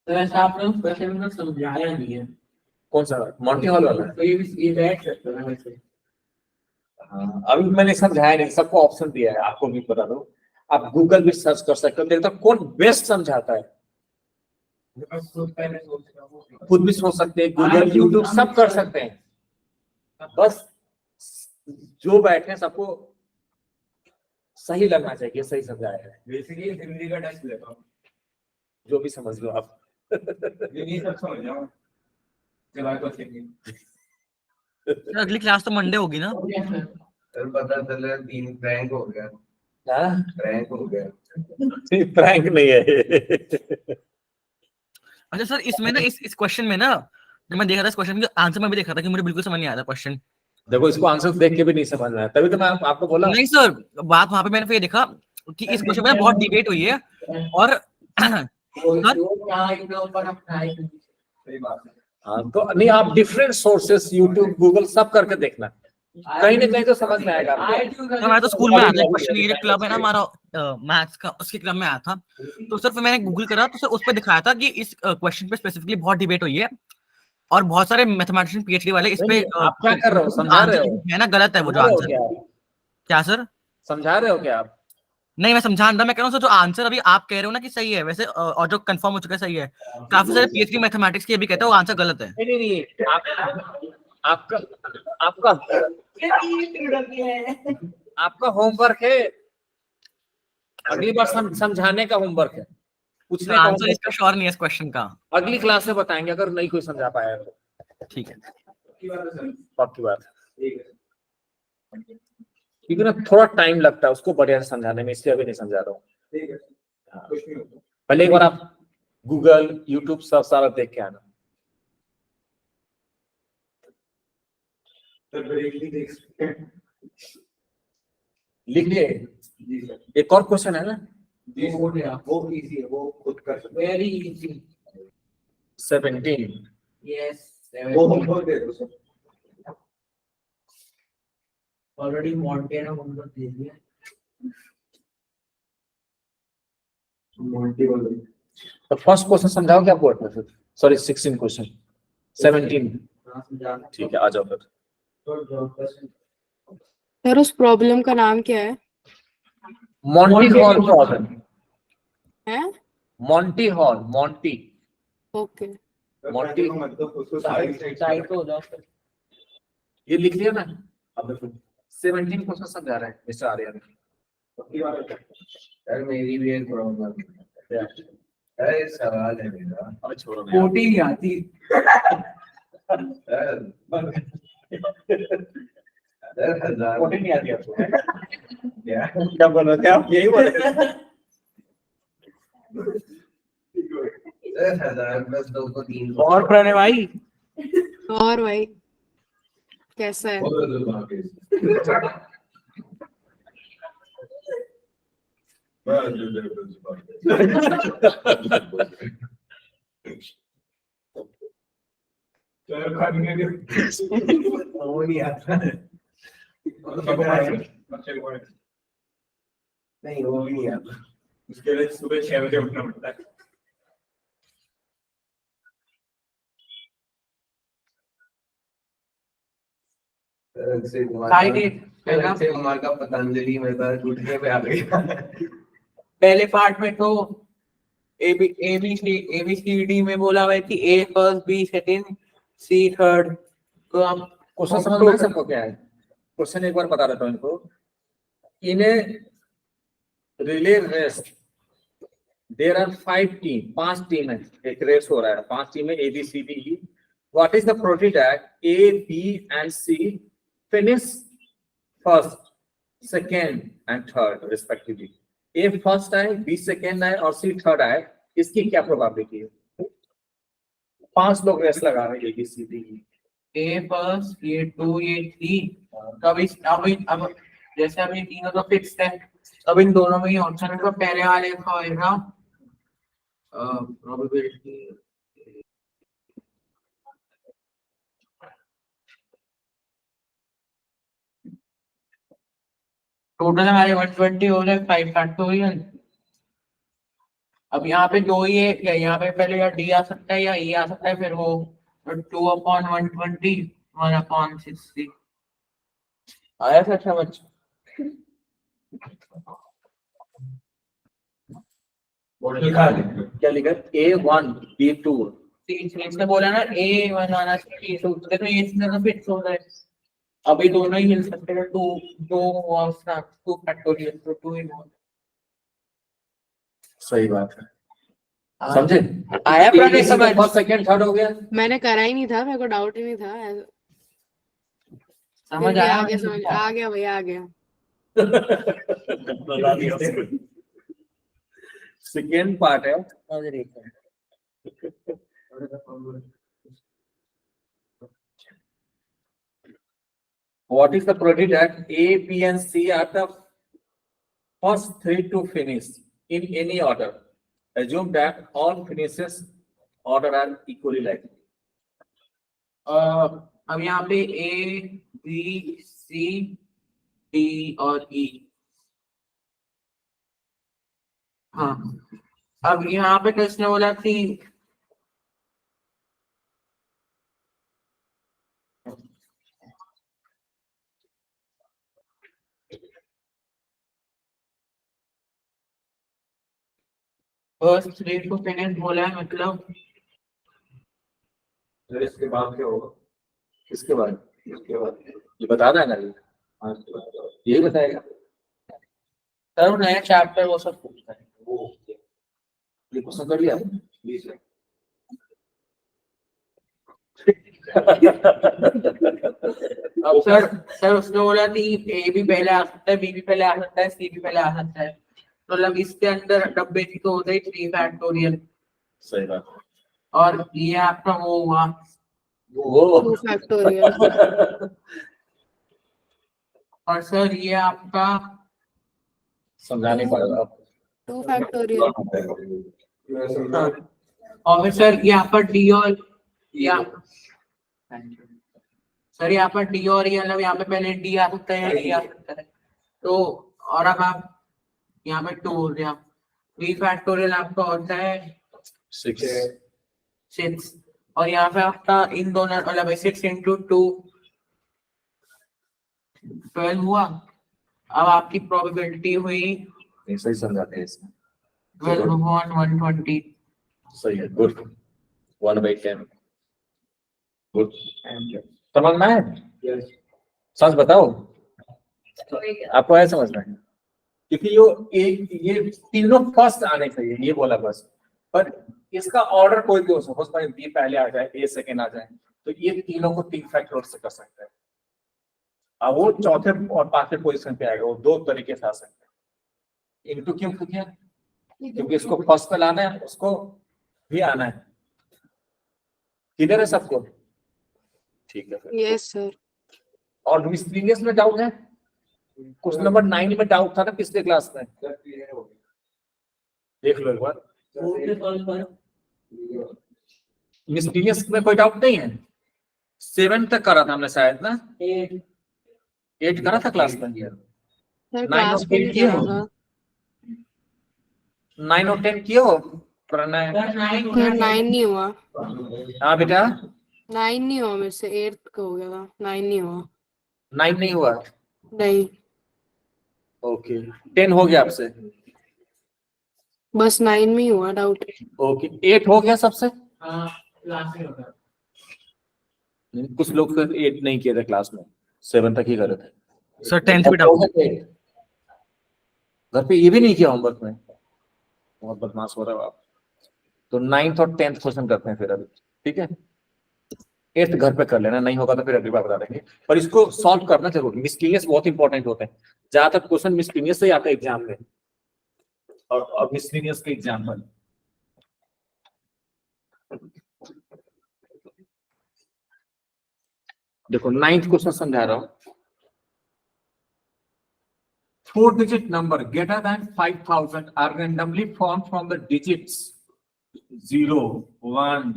तो ऐसा आपने उस क्वेश्चन में समझाया नहीं है। कौन सा? मॉन्टी हॉल वाला? तो ये बैठ सकते हो ना वैसे। हाँ, अभी मैंने समझाया नहीं, सबको ऑप्शन दिया है, आपको भी बता दो। आप गूगल भी सर्च कर सकते हो, देखते हो कौन बेस्ट समझाता है। खुद भी सोच सकते हैं, गूगल यूट्यूब सब कर सकते हैं, बस जो बैठे सबको सही लगना चाहिए, सही समझाया है। बेसिकली हिंदी का टेस्ट लेता हूँ, जो भी समझ लो आप। ये सब समझ जाओ। चला तो ठीक है। सर, अगली क्लास तो मंडे होगी ना? सर पता चला 3 प्रैंक हो गया। हाँ? प्रैंक हो गया। प्रैंक नहीं है। अच्छा सर, इसमें ना इस क्वेश्चन में ना, जब मैं देख रहा था इस क्वेश्चन में, आंसर में भी देख रहा था कि मुझे बिल्कुल समझ नहीं आया था क्वेश्चन। देखो, इसको आंसर देख के भी नहीं समझ में आया, तभी तो मैं आपको बोला। नहीं सर, बात वहां पे मैंने फिर देखा कि इस क्वेश्चन में बहुत डिबेट हुई है और सही बात है। हाँ, तो नहीं, आप डिफरेंट सोर्सेस यूट्यूब गूगल सब करके देखना, कहीं ना कहीं तो समझ में आएगा आपको। तो मैं तो स्कूल में आया था क्वेश्चन, ये जो क्लब है ना हमारा मैथ्स का, उसके क्लब में आया था। तो सर फिर मैंने गूगल करा तो सर उस पर दिखाया था कि इस क्वेश्चन पे स्पेसिफिकली बहुत डिबेट हुई है और बहुत सारे मैथमेटिशियन पीएचडी वाले इस पे आप क्या कर रहे हो? समझा रहे हो? है ना, गलत है वो जो समझा रहे हो आंसर। क्या आप? क्या सर? समझा रहे हो क्या आप? नहीं, मैं समझा रहा, मैं कह रहा हूँ सर, जो आंसर अभी आप कह रहे हो ना कि सही है वैसे, और जो कंफर्म हो चुका है सही है, काफी सारे पीएचडी मैथमेटिक्स के भी कहते हैं वो आंसर गलत है। नहीं नहीं नहीं, आपका आपका आपका होमवर्क है, अगली बार समझाने का होमवर्क है, पूछने का आंसर homework इसका श्योर नहीं है इस क्वेश्चन का। है। अगली क्लास में बताएंगे अगर नहीं कोई समझा पाया तो। ठीक है। पक्की बात। क्योंकि ना थोड़ा टाइम लगता है उसको बढ़िया से समझाने में, इसलिए अभी नहीं समझा रहा हूँ। हाँ। पहले एक बार आप गूगल यूट्यूब सब सारा देख के आना। लिख लिए? एक और क्वेश्चन है ना, वो इजी है, वो खुद कर सकते वेरी इजी। 17। यस, हैं। वो होमवर्क दे दो सर। ऑलरेडी मॉन्टेनो होमवर्क दे दिया। मॉन्टी वाले। तो फर्स्ट क्वेश्चन समझाओ क्या बोर्ड में फिर? Sorry 16 question 17। ठीक है, आ जाओ फिर। सर, उस प्रॉब्लम का नाम क्या है? Monty Hall problem. है? Monty Hall, Monty. Okay. Monty मतलब उसको साइड को हो जाओ सर। ये लिख लिया ना? अब देखो 17 क्वेश्चन समझा रहे हैं मिस्टर आर्यन। सर मेरी भी एक प्रॉब्लम है। अरे सवाल है मेरा। अबे छोड़ो ना कोटी नहीं आती। सर 1000 कोडिंग नहीं आती आपको क्या बोल रहे थे आप, यही बोल रहे थे? 10,000 प्लस 2 को 3 और प्रणय भाई और भाई कैसा है? वो नहीं आता नहीं, वो भी नहीं आता। उसके लिए सुबह 6 बजे उठना पड़ता है। अक्षय कुमार साई का- डेट पहला अक्षय कुमार का पतंजलि में था, घुटने पे आ गया। पहले पार्ट में तो ABCD में बोला हुआ है कि A first, B second, C third. तो हम क्वेश्चन समझ में आया सबको क्या है? क्वेश्चन एक बार बता देता हूँ इनको। इन्हें relay race there are 5 team, 5 team है, एक रेस हो रहा है, 5 टीम है ABCD। What is the probability that A, B and C finish first, second and third respectively? A first आए, B सेकेंड आए और C थर्ड आए, इसकी क्या प्रोबेबिलिटी है? 5 लोग रेस लगा रहे हैं ABCD की। A फर्स्ट, ये 2, ये 3। तो अब जैसे अभी तीनों तो फिक्स है, अब इन दोनों में ही ऑप्शन है। तो पहले वाले का होएगा प्रोबेबिलिटी टोटल हमारे 120 हो रहे 5 फैक्टोरियल। अब यहाँ पे दो ही है, या यहाँ पे पहले या D आ सकता है या E आ सकता है, फिर वो 2/120 1/60 आया था समझ। लिखा है क्या लिखा है? A1 B2 इसने बोला ना A1 आना चाहिए, तो देखो ये इसमें तो फिक्स हो रहा है। अभी दोनों ही हिल सकते हैं, 2 फैक्टोरियल, तो 2 ही बहुत सही बात है, समझे? आया प्रणय समझ। फर्स्ट सेकंड थर्ड हो गया। मैंने करा ही नहीं था, मेरे को डाउट ही नहीं था। समझ फिर भी आया आ गया, समझ आ गया भैया, आ गया। सेकेंड पार्ट है। What is the probability that A, B and C are the first 3 to finish in any order? Assume that all finishes order are equally likely. अब यहाँ पे A, B, C, D और E। हाँ, अब यहाँ पे किसने बोला कि फर्स्ट 3 टू फिनिश बोला है, मतलब फिर इसके बाद क्या होगा? इसके बाद ये बता रहा है ना, यही बताएगा। सर वो नया चैप्टर वो सब पूछता है। ये क्वेश्चन कर लिया अब सर उसने बोला कि ए भी पहले आ सकता है, बी भी पहले आ सकता है, सी भी पहले आ सकता है। तो मतलब इसके अंदर डब्बे की तो होता ही 3 फैक्टोरियल, सही बात है। और ये आपका वो हुआ वो 2 फैक्टोरियल। और सर ये आपका समझा नहीं पाएगा आप। 2 फैक्टोरियल। और फिर सर यहाँ पर डी और या सर यहाँ पर डी और ये मतलब यहाँ पे पहले डी आ सकता है या ई आ सकता है। तो और अब आप यहाँ पे 2 हो गया, 3 फैक्टोरियल आपका होता है 6, और यहाँ पे आपका इन दोनों मतलब 6 into 2 12 हुआ। अब आपकी प्रोबेबिलिटी हुई नहीं, सही समझाते हैं इसमें। 12/120। सही है, गुड। 1/10 गुड। समझ में आया? सच बताओ, आपको है समझ में? क्योंकि ये तीनों फर्स्ट आने चाहिए, ये बोला बस। पर इसका ऑर्डर कोई भी हो सकता है, सपोज बी पहले आ जाए, ए सेकंड आ जाए, तो ये तीनों को 3 फैक्टर से कर सकते हैं। अब वो चौथे और पांचवें पोजीशन पे आएगा, वो दो तरीके से आ सकते हैं। इनटू क्यों किया? क्योंकि इसको फर्स्ट पे लाना है, उसको भी आना है। किधर है सबको? ठीक है फिर। Yes sir. और मिसलिनियस में डाउट है? क्वेश्चन नंबर 9 में डाउट था ना पिछले क्लास में, देख लो एक बार। मिसलिनियस में कोई डाउट नहीं है? 7 तक करा था हमने शायद ना, 8 करा था क्लास में। सर 9 क्लास और में 10 नहीं किए करा हो? था 9 और 10 किए हो प्रणय? सर। 9 नहीं हुआ, हाँ बेटा, 9 नहीं हुआ मेरे से, 8 का हो गया था, 9 नहीं हुआ। 9 नहीं हुआ? नहीं, ओके, 10 हो गया आपसे? बस 9 में ही हुआ डाउट। ओके, 8 हो गया सबसे? हाँ क्लास में होगा। कुछ लोग 8 नहीं किए थे क्लास में, 7 तक ही करे थे। सर 10th भी डाउट। घर पे ये भी नहीं किया होमवर्क में? बहुत बदमाश हो रहा है आप। तो 9th और 10th क्वेश्चन करते हैं फिर अभी, ठीक है? 8th घर पे कर लेना, नहीं होगा तो फिर अगली बार बता देंगे। पर इसको सॉल्व करना जरूरी, मिसलिनियस बहुत इंपॉर्टेंट होते हैं। ज्यादातर क्वेश्चन मिसलिनियस से ही आता है एग्जाम में, और मिसलिनियस के एग्जाम्पल देखो। 9th क्वेश्चन समझा रहा हूं। 4-digit number greater than 5,000 are randomly formed from the digits 0, 1,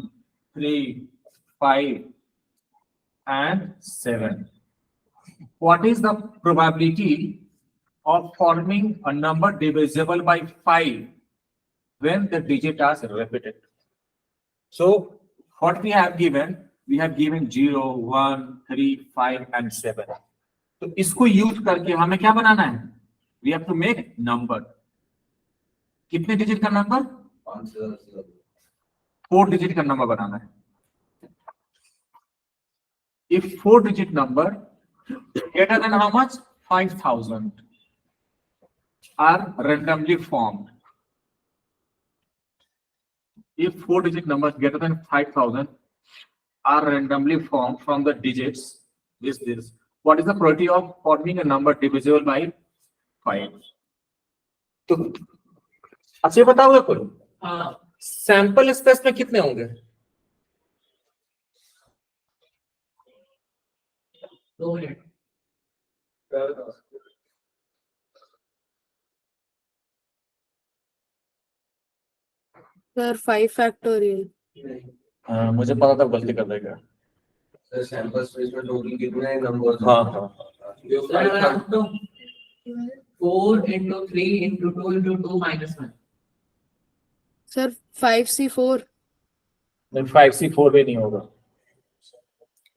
3, 5 and 7. What is the probability of forming a number divisible by 5 when the digit are repeated? So what we have given 0, 1, 3, 5 and 7. तो इसको use करके हमें क्या बनाना है? We have to make number. कितने digit का number? 4 digit का number बनाना है। If 4 digit number greater than how much? 5,000 are randomly formed. If 4 digit numbers greater than 5,000 are randomly formed from the digits this, what is the probability of forming a number divisible by 5? तो अच्छा बताओगे कोई? हाँ sample space में कितने होंगे? 2 minute. Sir 5 factorial. मुझे पता था गलती कर देगा। सैंपल स्पेस में टोटल कितने नंबर्स? हाँ हाँ, सर अगर आप तो 4 into 3 into 2 into 2 minus 1। Sir 5C4। नहीं 5C4 भी नहीं होगा।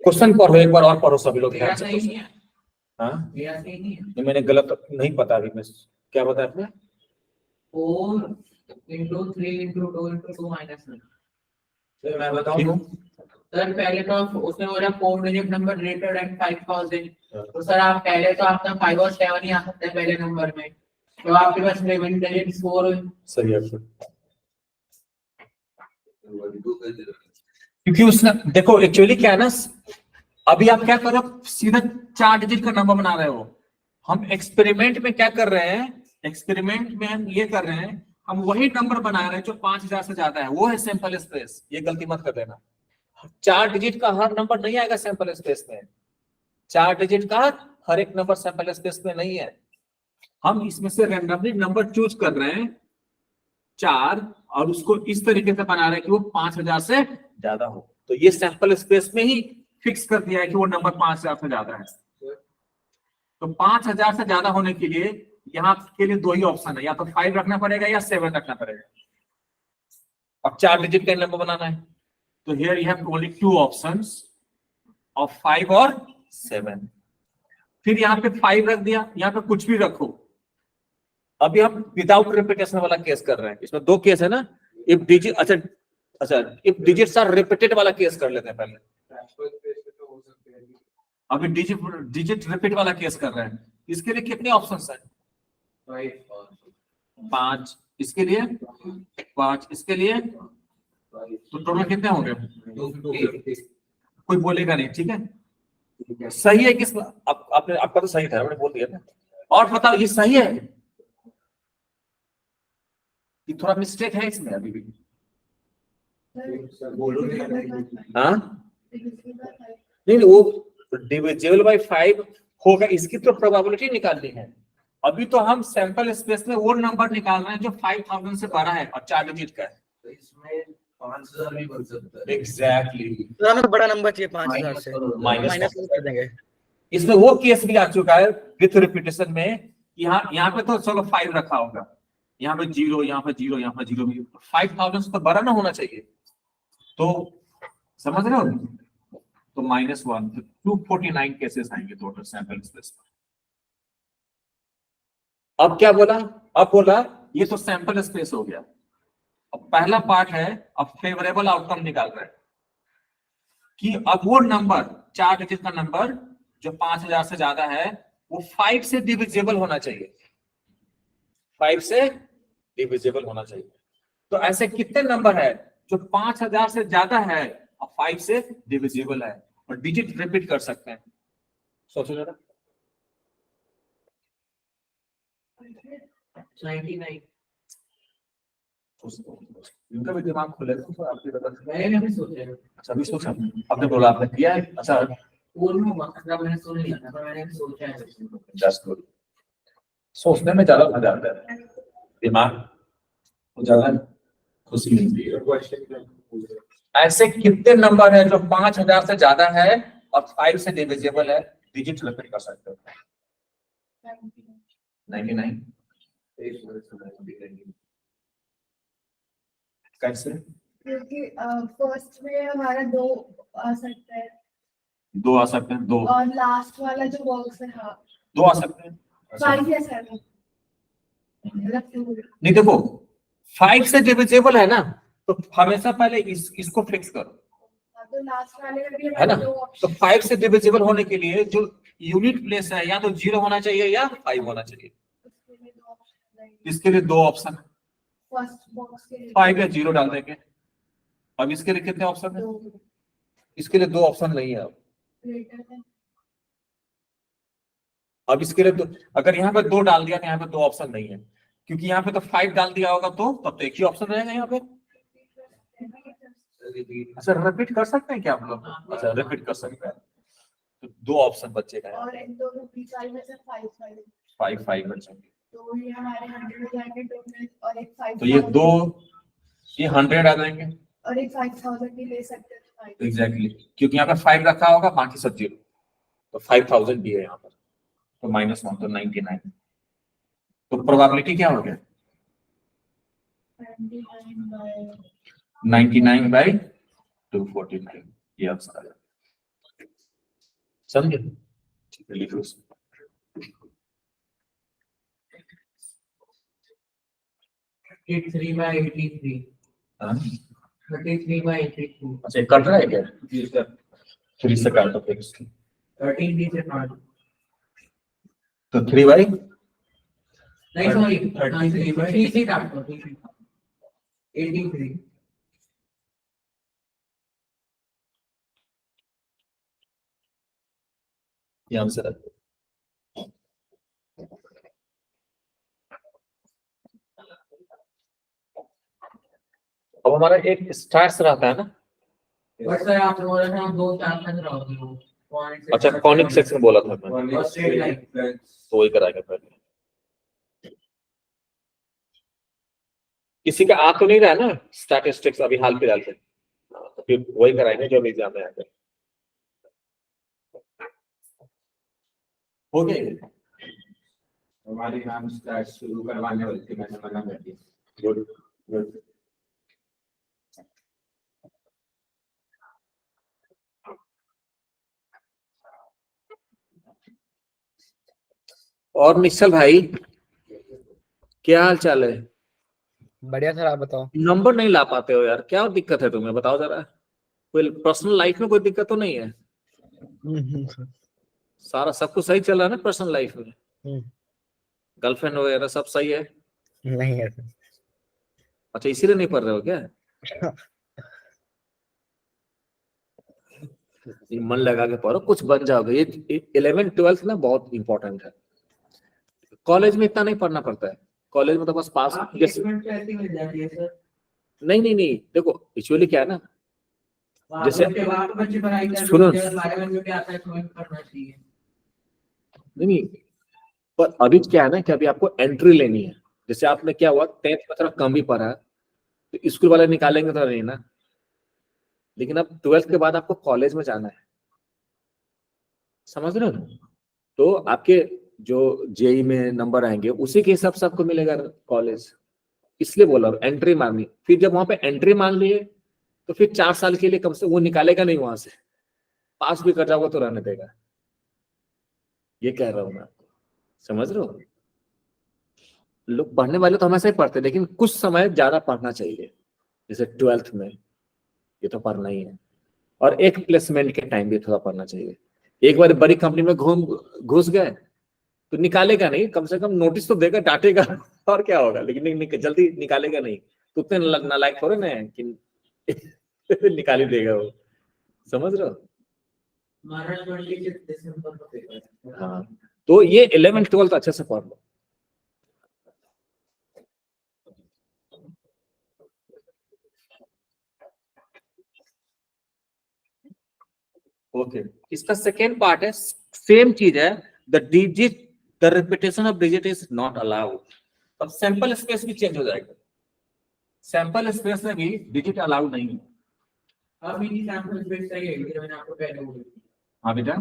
क्वेश्चन पढ़ो एक बार और, पढ़ो सभी लोग मेरा ध्यान से। सही नहीं है, हाँ मेरा सही नहीं है। नहीं, मैंने गलत नहीं पता अभी मैं, क्या बताया आपने? 4 into 3 into 2 into 2 minus 1। मैं बताऊं? सर पहले तो उसने बोला 4 डिजिट नंबर ग्रेटर देन 5,000, तो सर आप पहले तो आपका 5 और 7 ही आ सकते हैं पहले नंबर में, तो आपके पास 11 डिजिट 4। सही है। क्योंकि उसने देखो एक्चुअली क्या है ना, अभी आप क्या कर रहे हो? सीधा 4 डिजिट का नंबर बना रहे हो। हम एक्सपेरिमेंट में क्या कर रहे हैं? एक्सपेरिमेंट में हम ये कर रहे हैं, हम वही नंबर बना रहे हैं जो 5,000 से ज्यादा है, वो है सैंपल स्पेस। ये गलती मत कर देना। 4 डिजिट का हर नंबर नहीं आएगा सैंपल स्पेस में। 4 डिजिट का हर एक नंबर सैंपल स्पेस में नहीं है। हम इसमें से रैंडमली नंबर चूज कर रहे हैं 4, और उसको इस तरीके से बना रहे हैं कि वो 5,000 से ज्यादा हो। तो ये सैंपल स्पेस में ही फिक्स कर दिया है कि वो नंबर 5,000 से ज्यादा है। तो 5,000 से ज्यादा होने के लिए यहाँ के लिए 2 ही ऑप्शन है, या तो 5 रखना पड़ेगा या 7 रखना पड़ेगा। अब 4 डिजिट का नंबर बनाना है, तो here you have only 2 options of 5 और 7। फिर यहाँ पे 5 रख दिया, यहाँ पे कुछ भी रखो। अभी हम विदाउट रिपीटेशन वाला केस कर रहे हैं। इसमें 2 केस है ना, इफ डिजिट, अच्छा इफ डिजिट्स आर रिपीटेड वाला केस कर लेते हैं पहले। अभी डिजिट रिपीट वाला केस कर रहे हैं। इसके लिए कितने ऑप्शंस हैं? 5 इसके लिए, 5 इसके लिए, तो टोटल कितने होंगे? कोई बोलेगा नहीं, ठीक है? सही है किस आपने आपका तो सही था मैंने बोल दिया ना। और बताओ ये सही है कि थोड़ा मिस्टेक है इसमें अभी भी? हाँ नहीं वो डिविजिबल बाय 5 होगा, इसकी तो प्रोबेबिलिटी निकालनी है। अभी तो हम सैंपल स्पेस में वो नंबर निकाल रहे हैं जो 5000 से बड़ा है और 4 डिजिट का है। तो इसमें 5000 भी बन सकता है। एग्जैक्टली तो हमें बड़ा नंबर चाहिए 5000 से, माइनस माइनस कर देंगे। इसमें वो केस भी आ चुका है विथ रिपीटेशन में कि यहाँ पे तो चलो 5 रखा होगा, यहाँ पे 0, यहाँ पे 0, यहाँ पे 0, 5000 से तो बड़ा ना होना चाहिए। तो समझ रहे हो? तो -1 249 केसेस आएंगे टोटल सैंपल स्पेस में। अब क्या बोला? अब बोला ये तो सैंपल स्पेस हो गया। अब पहला पार्ट है, अब फेवरेबल आउटकम निकाल रहे हैं कि अब वो नंबर 4 डिजिट का नंबर जो 5000 से ज्यादा है वो 5 से डिविजिबल होना चाहिए, 5 से डिविजिबल होना चाहिए। तो ऐसे कितने नंबर है जो 5000 से ज्यादा है और 5 से डिविजिबल है और डिजिट रिपीट कर सकते हैं? सोचो जरा। 99। इनका भी दिमाग खुले तो आपकी बता। मैंने भी सोचा है। अच्छा अभी सोचा आपने बोला आपने किया है। अच्छा पूर्ण मतलब मैंने सुन लिया था, पर मैंने भी सोचा है। Just good. सोचने में ज्यादा मजा आता है, दिमाग को ज्यादा खुशी मिलती है। ऐसे कितने नंबर है जो 5000 से ज्यादा है और 5 से डिविजिबल है, डिजिट रिपीट कर सकते हो? 99 कैसे? क्योंकि फर्स्ट में हमारा 2 आ सकता है 2 आ सकते हैं, 2 और लास्ट वाला जो बॉक्स है हाँ 2 आ सकते हैं। 5 या 7 मतलब 2। नहीं देखो 5 से डिविजिबल है ना, तो हमेशा पहले इसको फिक्स करो, तो लास्ट वाले में भी है ना? हमारे 2 तो ऑप्शन 5 से डिविजिबल होने के लिए जो यूनिट प्लेस है या तो 0 होना चाहिए या 5 होना चाहिए। उसके लिए 2 ऑप्शन इसके लिए 2 ऑप्शन है, फर्स्ट बॉक्स के लिए 5 या 0 डाल देंगे। अब इसके लिए कितने ऑप्शन है? 2 इसके लिए 2 ऑप्शन नहीं है। ग्रेटर देन अब इसके लिए अगर यहाँ पे 2 डाल दिया तो यहाँ पे 2 ऑप्शन नहीं है, क्योंकि यहाँ पे तो 5 डाल दिया होगा तो तब तो एक ही ऑप्शन रहेगा यहाँ पे। अच्छा रिपीट कर सकते हैं क्या आप लोग? अच्छा रिपीट कर सकते हैं, तो 2 ऑप्शन बचेगा, और इन दोनों बीच वाले में से 5 5 बचेंगे। तो ये हमारे 100 हो जाएंगे टोटल और एक 5 तो ये 2 ये 100 आ जाएंगे और एक 5000 भी ले सकते हैं 5 एग्जैक्टली क्योंकि यहाँ पे 5 रखा होगा बाकी सब 0, तो 5000 भी है यहाँ पर, तो -1 तो 99। तो प्रोबेबिलिटी क्या हो गया? 99 बाई 249 ये आंसर आ जाएगा। समझे? ठीक है लिखो उसको। 33 by 83। हाँ? 33 by 83। अच्छा कट रहा है क्या? फिर इससे काट दो फिर इसकी। 13 D से काट। तो 3 बाई नहीं सॉरी 3 से काट दो 83। ये आंसर है। अब हमारा एक स्टार्स रहता है ना। बट सर आप बोल रहे थे हम 2 4 तक रहोगे वो पॉइंट से। अच्छा कॉनिक सेक्शन बोला था मैंने, और स्ट्रेट लाइन। तो वही कराएंगे पहले। किसी का आ तो नहीं रहा ना स्टैटिस्टिक्स अभी हाल फिलहाल में, तो फिर वही कराएंगे जो अभी एग्जाम में आएगा। हो गया ये? हमारी मैम स्टार्ट शुरू करवाने वाली थी, मैंने मना कर दिया। Good good. और निश्चल भाई क्या हाल चाल है? बढ़िया सर, आप बताओ। नंबर नहीं ला पाते हो यार, क्या दिक्कत है तुम्हें बताओ जरा। कोई पर्सनल लाइफ में कोई दिक्कत तो नहीं है? सारा सब कुछ सही चल रहा है ना पर्सनल लाइफ में? गर्लफ्रेंड वगैरह सब सही है? नहीं है। अच्छा इसीलिए नहीं पढ़ रहे हो क्या? ये मन लगा के पढ़ो, कुछ बन जाओगे। ये 11th 12th ना बहुत इंपॉर्टेंट है। कॉलेज में इतना नहीं पढ़ना पड़ता है, कॉलेज में तो बस पास आपकी जैसे placement कैसी मिल जाती है सर? नहीं देखो एक्चुअली क्या है ना, जैसे- उसके बाद बच्चे पढ़ाई कर सुनो। रहे हैं, बारे में जो क्या आता है तुम्हें करना चाहिए। नहीं पर अभी क्या है ना कि अभी आपको एंट्री लेनी है। जैसे आपने क्या हुआ 10th में थोड़ा कम ही पढ़ा है, तो स्कूल वाले निकालेंगे तो नहीं ना, लेकिन अब 12th के बाद आपको कॉलेज में जाना है, समझ रहे हो? तो आपके जो जेई में नंबर आएंगे उसी के हिसाब से आपको मिलेगा कॉलेज, इसलिए बोला एंट्री मारनी। फिर जब वहां पे एंट्री मान लिए तो फिर 4 साल के लिए कम से वो निकालेगा नहीं, वहां से पास भी कर जाओगे तो रहने देगा। ये कह रहा हूं मैं आपको, समझ रहे हो? लोग पढ़ने वाले तो हमेशा ही पढ़ते हैं, लेकिन कुछ समय ज्यादा पढ़ना चाहिए। जैसे 12th में ये तो पढ़ना ही है, और एक प्लेसमेंट के टाइम भी थोड़ा पढ़ना चाहिए। एक बार बड़ी कंपनी में घुस गए तो निकालेगा नहीं, कम से कम नोटिस तो देगा, डांटेगा और क्या होगा, लेकिन जल्दी निकालेगा नहीं। तो उतने नालायक थोड़े ना है कि निकाल ही देगा वो, समझ रहे हो? हमारा 26 दिसंबर को पेपर है। हाँ, तो ये 11th 12th अच्छे से पढ़ लो। ओके, इसका सेकेंड पार्ट है, सेम चीज है, the repetition of digit is not allowed. अब सैंपल स्पेस भी चेंज हो जाएगा, सैंपल स्पेस में भी डिजिट अलाउड नहीं है। अब मेरी सैंपल स्पेस चाहिए जो मैंने आपको पहले बोली थी। हाँ बेटा,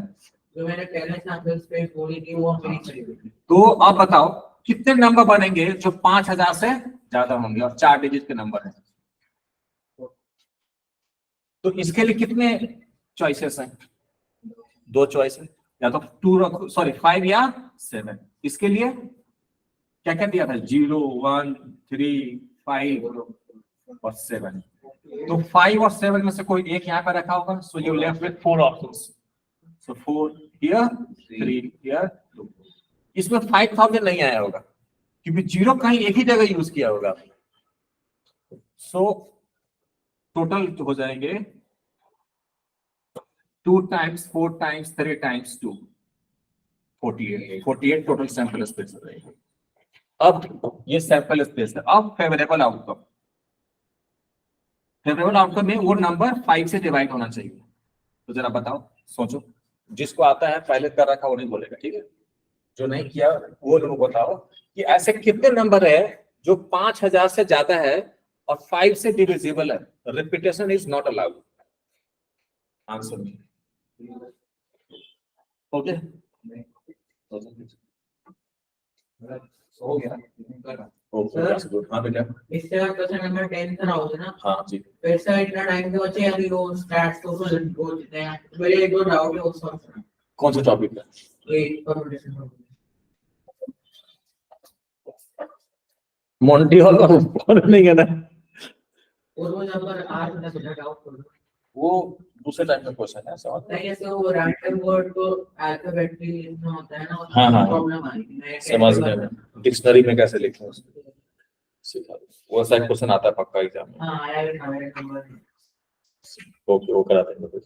जो मैंने पहले सैंपल स्पेस बोली थी वो मेरी चाहिए। तो आप बताओ कितने नंबर बनेंगे जो 5000 से ज्यादा होंगे और 4 डिजिट के नंबर हैं? तो इसके लिए कितने चॉइसेस हैं? 2 चॉइस है, या तो 5 या 7। इसके लिए क्या क्या दिया था? 0 1 3 5 और 7। तो 5 और 7 में से कोई एक यहाँ पर रखा होगा, so you left with 4 options. So 4 here, 3 here, 2। इसमें 5000 नहीं आया होगा क्योंकि 0 कहीं एक ही जगह यूज किया होगा। सो टोटल हो जाएंगे 2 times 4 times 3 times 2, 48 total sample space हो जाएगी। अब ये सैंपल स्पेस है। अब फेवरेबल आउटकम, फेवरेबल आउटकम में वो नंबर 5 से डिवाइड होना चाहिए। तो जरा बताओ, सोचो, जिसको आता है पहले कर रखा वो नहीं बोलेगा, ठीक है? जो नहीं किया वो लोग बताओ कि ऐसे कितने नंबर है जो 5000 से ज्यादा है और 5 से डिविजिबल है, repetition is not allowed. Answer me. Okay, हो गया। Okay, that's good. हाँ बेटा, इससे आप क्वेश्चन नंबर 10 कराओगे ना, हाँ जी। फिर से इतना टाइम के बच्चे अभी वो स्टैट्स को बोलते हैं। मेरे एक दो डाउट है उस वक्त, कौन सा टॉपिक है? वेट परमुटेशन मोंटी हॉल और नहीं है ना, और वो नंबर आज तक मुझे डाउट कर वो दूसरे टाइप का क्वेश्चन है, समझ? नहीं, ऐसे वो रैंडम वर्ड को अल्फाबेटिकली लिखना होता है ना, हाँ, हाँ। प्रॉब्लम आएगी। मैं समझ गया मैं, डिक्शनरी में कैसे लिखें उसको सिखा दो। वो साइड क्वेश्चन आता है पक्का एग्जाम में। हाँ आया है हमारे नंबर। ओके, वो करा देंगे।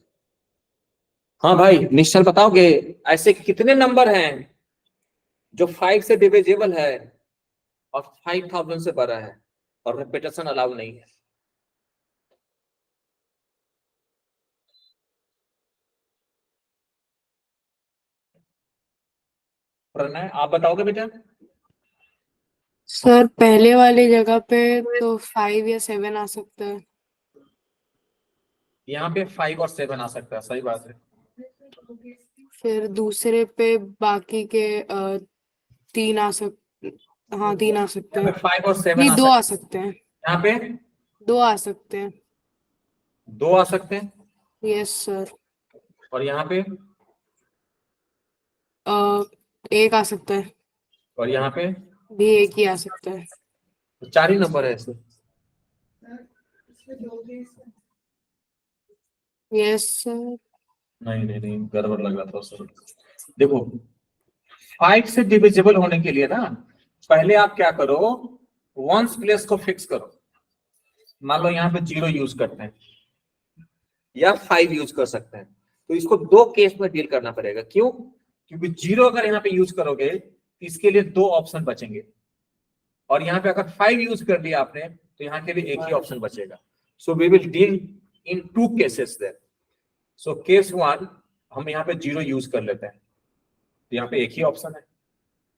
हाँ भाई, निश्चल बताओगे ऐसे कितने नंबर हैं जो 5 से डिविजिबल है और 5000 से बड़ा है और रिपीटेशन अलाउ नहीं है? प्रणय, आप बताओगे बेटा? सर पहले वाली जगह पे तो 5 या 7 आ सकता है। यहाँ पे 5 और 7 आ सकता है, सही बात है। फिर दूसरे पे बाकी के 3 आ सकते, हाँ 3 आ सकते यहाँ हैं। पे 5 और 7 नहीं आ 2 आ सकते सकते हैं, हैं। यहाँ पे 2 आ सकते हैं। 2 आ सकते हैं यस सर। और यहाँ पे 1 आ सकता है, और यहाँ पे भी 1 ही आ सकता है। तो 4 ही नंबर है ऐसे। Yes sir. नहीं, गड़बड़ लग रहा था सर। देखो, 5 से डिविजिबल होने के लिए ना पहले आप क्या करो, वंस प्लेस को फिक्स करो। मान लो यहाँ पे 0 यूज करते हैं या 5 यूज कर सकते हैं, तो इसको दो केस में डील करना पड़ेगा। क्यों? क्योंकि जीरो अगर यहाँ पे यूज करोगे तो इसके लिए दो ऑप्शन बचेंगे, और यहाँ पे अगर 5 यूज कर लिया आपने तो यहाँ के लिए एक ही ऑप्शन बचेगा। So we will deal in 2 cases there. So case 1 हम यहाँ पे 0 यूज कर लेते हैं, तो यहाँ पे एक ही ऑप्शन है।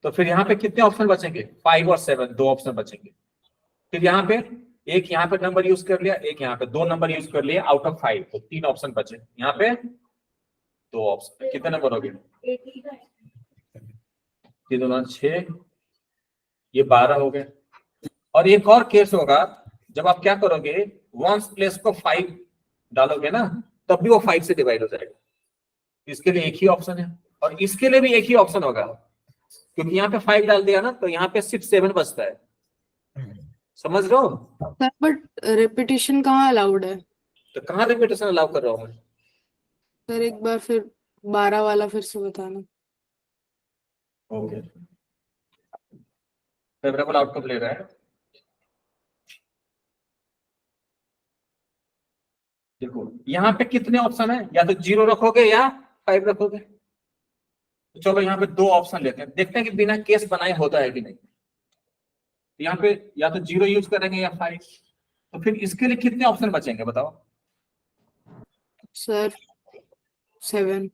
तो फिर यहाँ पे कितने ऑप्शन बचेंगे? 5 और 7, दो ऑप्शन बचेंगे। फिर यहाँ पे एक यहाँ पे नंबर यूज कर लिया, एक यहाँ पे, 2 नंबर यूज कर लिए आउट ऑफ 5, तो 3 ऑप्शन बचे। यहाँ पे 2 ऑप्शन, कितने नंबर हो गए? 3 2 6, ये 12 हो गए। और एक और केस होगा, जब आप क्या करोगे, वंस प्लेस को 5 डालोगे ना, तब भी वो 5 से डिवाइड हो जाएगा। इसके लिए एक ही ऑप्शन है, और इसके लिए भी एक ही ऑप्शन होगा, क्योंकि यहाँ पे 5 डाल दिया ना, तो यहाँ पे सिर्फ 7 बचता है। समझ रहे हो? सर बट रिपीटिशन कहाँ अलाउड है? तो कहाँ रिपीटेशन अलाउ कर रहा हूँ मैं? सर एक बार फिर 12 वाला फिर से बताना। ओके, फेवरेबल आउटकम ले रहा है। देखो यहाँ पे कितने ऑप्शन है, या तो 0 रखोगे या 5 रखोगे। तो चलो यहाँ पे 2 ऑप्शन लेते हैं, देखते हैं कि बिना केस बनाए होता है कि नहीं। यहाँ पे या तो 0 यूज करेंगे या 5, तो फिर इसके लिए कितने ऑप्शन बचेंगे बताओ? सर 7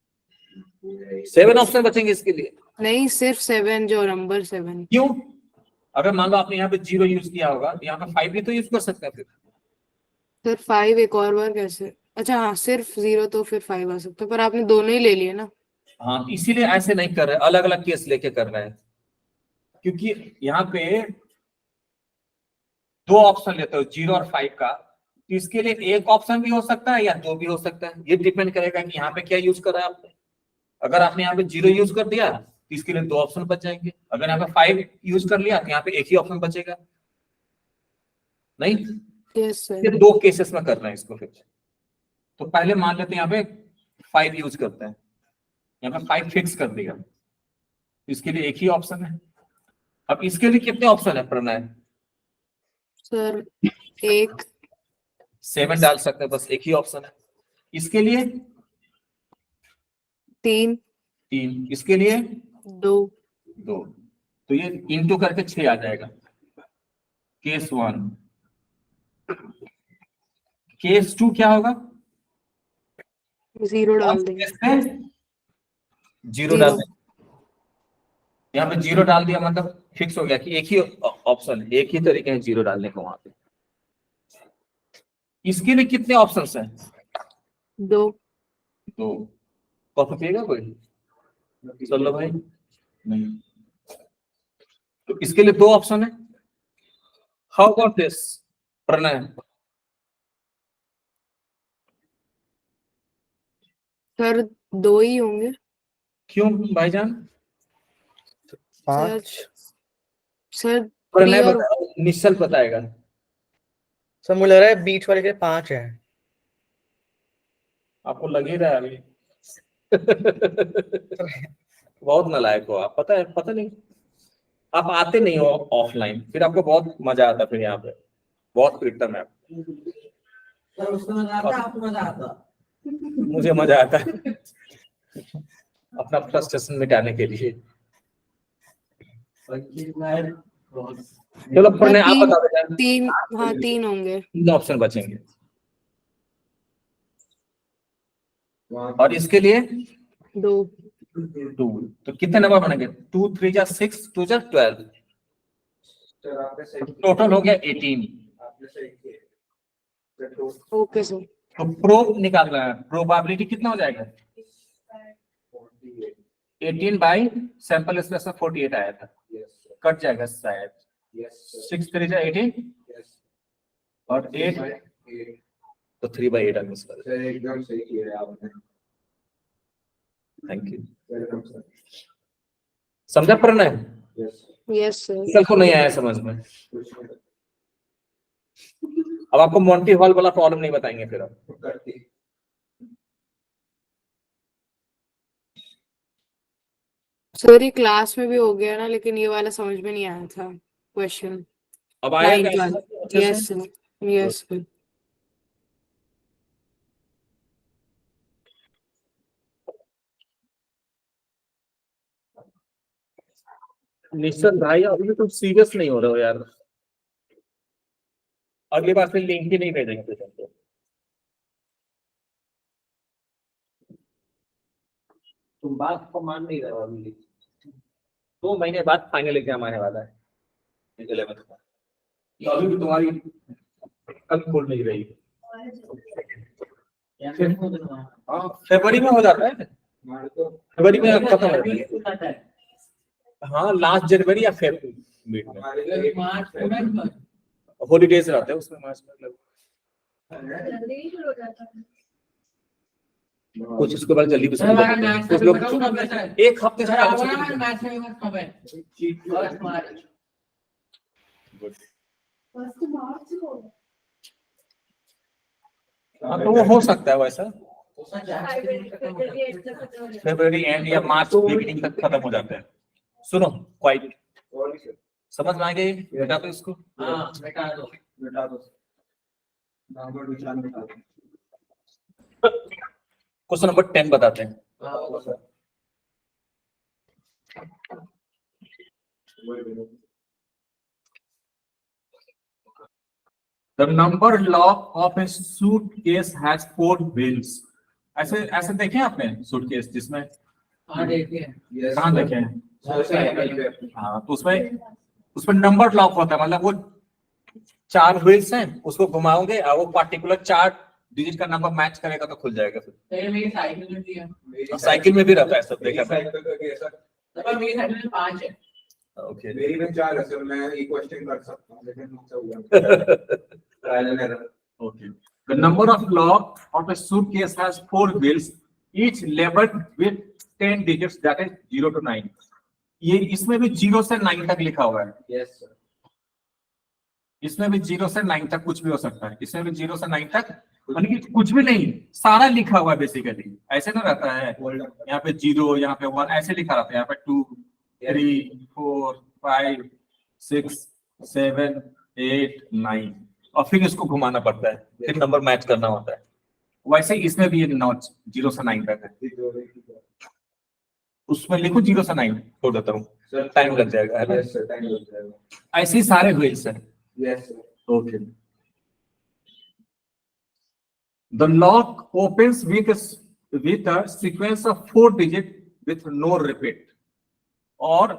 7 ऑप्शन बचेंगे इसके लिए। नहीं, सिर्फ 7, जो नंबर 7। क्यों? अगर मान लो आपने यहाँ पे 0 यूज किया होगा, तो यहाँ पे 5 भी तो यूज कर सकते हैं फिर। सर 5 एक और बार कैसे? अच्छा हाँ, सिर्फ 0 तो फिर 5 आ सकता है, पर आपने दोनों ही ले लिए ना। हाँ, इसीलिए ऐसे नहीं कर रहे, अलग अलग केस लेके कर रहे हैं, क्योंकि यहाँ पे 2 ऑप्शन लेते हो 0 और 5 का, तो इसके लिए एक ऑप्शन भी हो सकता है या 2 भी हो सकता है। ये डिपेंड करेगा कि यहाँ पे क्या यूज करा है आपने। अगर आपने यहाँ पे 0 यूज कर दिया तो इसके लिए 2 ऑप्शन बच जाएंगे, अगर यहाँ पे 5 यूज कर लिया तो यहाँ पे एक ही ऑप्शन बचेगा। नहीं, यस सर। ये 2 केसेस में कर रहे हैं इसको। फिर तो पहले मान लेते हैं यहाँ पे 5 यूज करते हैं, यहाँ पे 5 फिक्स कर दिया, इसके लिए एक ही ऑप्शन है। अब इसके लिए कितने ऑप्शन है प्रणय? सर 1 7 डाल सकते हैं, बस एक ही ऑप्शन है। इसके लिए 3 3, इसके लिए 2 2, तो ये इंटू करके 6 आ जाएगा। केस 1। केस 2 क्या होगा? 0 डाल देंगे। 0 डाल देंगे। यहाँ पे 0 डाल दिया मतलब फिक्स हो गया कि एक ही ऑप्शन है, एक ही तरीके है 0 डालने का वहां पे। इसके लिए कितने ऑप्शंस हैं? 2 कॉफी पिएगा कोई? चलो भाई, नहीं। तो इसके लिए 2 ऑप्शन है। How about this Pranay? Sir 2 ही होंगे। क्यों भाईजान? सर 3 प्रणय और निश्चल बताएगा। सर मुझे लग रहा है बीच वाले के 5 है। आपको लग ही रहा है अभी। बहुत नालायक हो आप, पता है, पता नहीं आप आते नहीं हो ऑफलाइन, फिर आपको बहुत मजा आता, फिर यहाँ पे बहुत पीटता मैं आपको। सर उसको मजा आता है, आपको मजा आता है। मुझे मजा आता है अपना फ्रस्ट्रेशन मिटाने के लिए। चलो प्रणय आप बता दो। 3, हाँ 3 होंगे। 3 ऑप्शन बचेंगे, और इसके लिए 2 2, तो कितने नंबर बनेंगे? 2 3 जा 6, 2 जा 12, टोटल हो गया 18। Okay sir. तो प्रो निकालना है, प्रोबेबिलिटी कितना हो जाएगा? 18 बाई सैंपल स्पेस में 48 आया था, कट जाएगा शायद। 6 3 जा 18 और 8, तो 3/8 आ गया। एकदम सही किया है आपने। Thank you. समझा प्रणय? Yes sir. कल को नहीं आया समझ में। अब आपको मोंटी हॉल वाला प्रॉब्लम नहीं बताएंगे फिर अब। सर ये क्लास में भी हो गया ना, लेकिन ये वाला समझ में नहीं आया था क्वेश्चन। अब आएगा 9th वाला। Yes sir, yes sir. Nishchal भाई अभी भी तुम सीरियस नहीं हो रहे हो यार। अगली बार से लिंक ही नहीं भेजेंगे फिर तुमको। तुम बात को मान नहीं रहे हो अभी। 2 महीने बाद फाइनल एग्जाम आने वाला है 11th का, तो अभी भी तुम्हारी कल खोल नहीं रही। हाँ फरवरी में हो जाता है, फरवरी में खत्म हो जाता है। हाँ लास्ट जनवरी या फरवरी मिड में मार्च हॉलीडेज रहते हैं उसमें, मार्च में जल्दी ही शुरू हो जाता है। कुछ इसके बाद जल्दी भी शुरू हमारा करते हैं। मैच कुछ लोग एक हफ्ते से पहले शुरू करते हैं। मैच में कब है? First March. फर्स्ट मार्च को हाँ तो वो हो सकता है वैसा, फरवरी फरवरी एंड या मार्च बिगिनिंग तक खत्म हो जाता है। सुनो क्वाइट समझ में आ गई बेटा, तो इसको हाँ बेटा दो। बेटा दो नंबर विचार बेटा दो। क्वेश्चन नंबर 10 बताते हैं। The number lock of a suitcase has 4 wheels. ऐसे ऐसे देखे हैं आपने सूटकेस जिसमें, हाँ देखिए। कहाँ देखे हैं? हाँ तो उसमें नंबर लॉक होता है, मतलब वो 4 व्हील्स हैं, उसको घुमाओगे और वो पर्टिकुलर 4 डिजिट का नंबर मैच करेगा तो खुल जाएगा फिर। तो ये मेरी साइकिल में भी है। साइकिल में भी रहता है सब देखा था। साइकिल का कैसा तो मेरी साइकिल में 5 है। ओके मेरी में 4 है सर, मैं ये क्वेश्चन कर सकता हूं लेकिन मुझसे हुआ trial and error. Okay. The number of lock of a suitcase has 4 wheels, each labeled with 10 digits, that is 0 to 9. ये इसमें भी 0 से 9 तक लिखा हुआ है। Yes sir. इसमें भी 0 से 9 तक कुछ भी हो सकता है। इसमें भी 0 से 9 तक यानी कि कुछ भी नहीं, सारा लिखा हुआ है बेसिकली। ऐसे ना रहता है यहाँ पे 0, यहाँ पे 1 ऐसे लिखा रहता है। यहाँ पे 2, 3, 4, 5, 6, 7, 8, 9 और फिर इसको घुमाना पड़ता है, फिर नंबर मैच करना होता है। वैसे ही इसमें भी ये नॉट 0 से 9 तक है। उसमें लिखो 0 से 9 छोड़ देता हूँ, टाइम लग जाएगा है ना? यस सर, टाइम लग जाएगा। ऐसे ही सारे व्हील्स हैं। Yes sir. Okay. The lock opens with a sequence of 4 digits with no repeat. और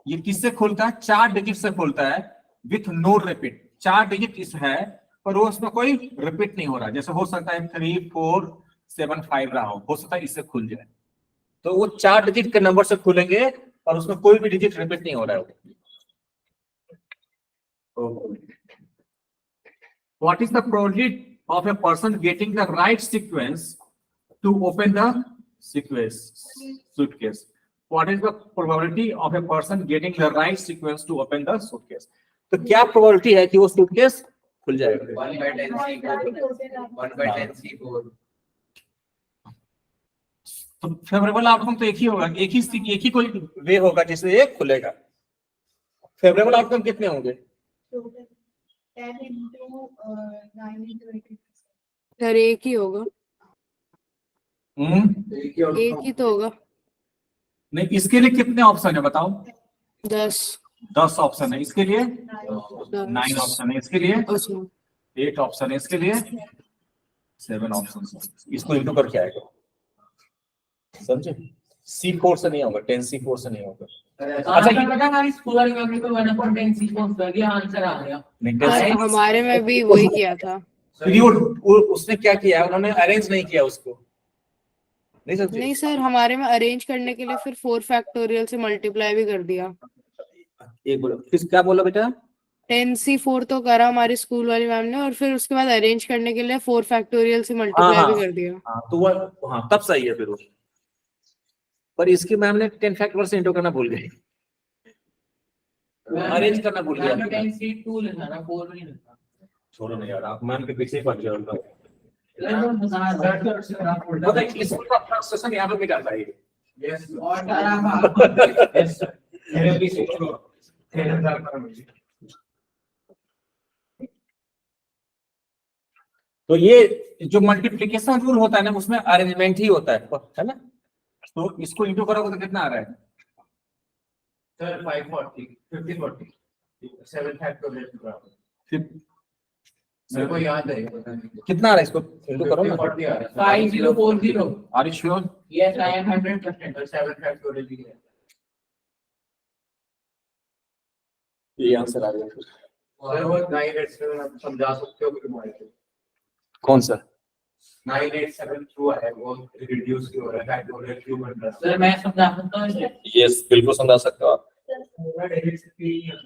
ये किससे खुलता है? 4 डिजिट से खुलता है विथ नो रिपीट। 4 डिजिट इस है पर वो उसमें कोई रिपीट नहीं हो रहा। जैसे हो सकता है 3, 4, 7, 5 रहा हो सकता है इससे खुल जाए। तो वो 4 डिजिट के नंबर से खुलेंगे और उसमें कोई भी डिजिट रिपीट नहीं हो रहा है। What is the probability of a person getting the right sequence to open the suitcase? What is the probability of a person getting the right sequence to open the suitcase? तो क्या probability है कि वो suitcase खुल जाएगा? 1/10 C4 तो favourable outcome तो एक ही होगा, एक ही कोई वे होगा जिससे ये खुलेगा। फेवरेबल आउटकम कितने होंगे? 10 into 9 into 18. सर एक ही होगा, एक ही तो होगा। नहीं, इसके लिए कितने ऑप्शन है बताओ? 10 ऑप्शन है इसके लिए, 10 9 ऑप्शन है इसके लिए, उसमें 8 ऑप्शन है इसके लिए, 7 ऑप्शन है। इसको इंटू करके आएगा, समझे? C4 से नहीं होगा, 10 C4 से नहीं होगा। अच्छा ये पता हमारी स्कूल वाली मैम ने तो 1/10 सीक्वेंस कर दिया, आंसर आ गया। नहीं, 10 हमारे में भी वही किया था। फिर उसने क्या किया, उन्होंने अरेंज नहीं किया उसको, नहीं समझे? नहीं सर, हमारे में अरेंज करने के लिए फिर 4 फैक्टोरियल से मल्टीप्लाई भी कर दिया। एक बोलो, किस क्या बोला बेटा? 10C4 तो करा हमारी स्कूल वाली मैम ने, और फिर उसके बाद अरेंज करने के लिए 4 फैक्टोरियल से मल्टीप्लाई भी कर दिया। हाँ तो वो हाँ तब सही है फिर वो। पर इसकी मैम ने 10 फैक्टोरियल से इंटू करना भूल गई, अरेंज करना भूल गया। 10C2 लिखा ना, 4 नहीं लिखा। छोड़ो नहीं यार, आप मैम के पीछे ही पड़ जाओ। और इसको तो अपना सेशन यहाँ पे भी करता है। Yes yes sir. मेरे भी सोचो 3000 का मुझे। तो ये जो मल्टीप्लिकेशन रूल होता है ना, उसमें अरेंजमेंट ही होता है ना? तो इसको इंटू करोगे तो कितना आ रहा है? Sir, 540, 50-40, 7 factorial के बराबर। मेरे को याद है, कितना आ रहा है इसको इंटू करो ना 40 आ रहा है। 5040. Are you sure? Yes, I am 100%. तो 7 factorial ही है। ये आंसर आ गया फिर। सर वो 987 आप समझा सकते हो कि तुम्हारे को कौन सा 987 थ्रू है वो रिड्यूस क्यों हो रहा है फैक्टोरियल क्यों बन रहा सर मैं समझा सकता हूँ इसे? यस बिल्कुल समझा सकते हो आप है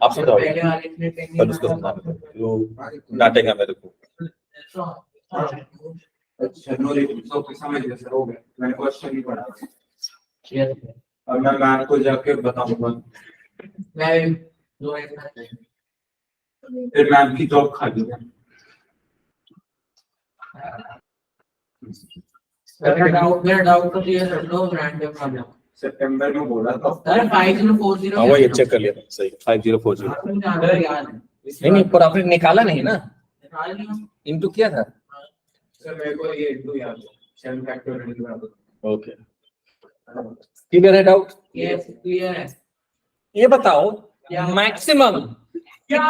आप समझाओ पहले वाले में पेंडिंग पर उसको समझा वो डांटेगा मेरे को अच्छा नो तो समझ गया सर, हो गया, मैंने क्वेश्चन ही पढ़ा। Yes. अब मैं मैम को जाके बताऊंगा, मैं दो एक मिनट। फिर मैम की जॉब खा ली। मेरा डाउट तो क्लियर कर दो रैंडम वाला। सितंबर में बोला था। सर 5040 हाँ वो ये चेक कर लिया था सही 5040 सर याद है। नहीं पर आपने निकाला नहीं ना निकाल लिया। इंटू किया था सर मेरे को ये इनटू याद है 7 फैक्टोरियल के बराबर। ओके क्लियर है डाउट यस क्लियर है। ये बताओ क्या? मैक्सिमम क्या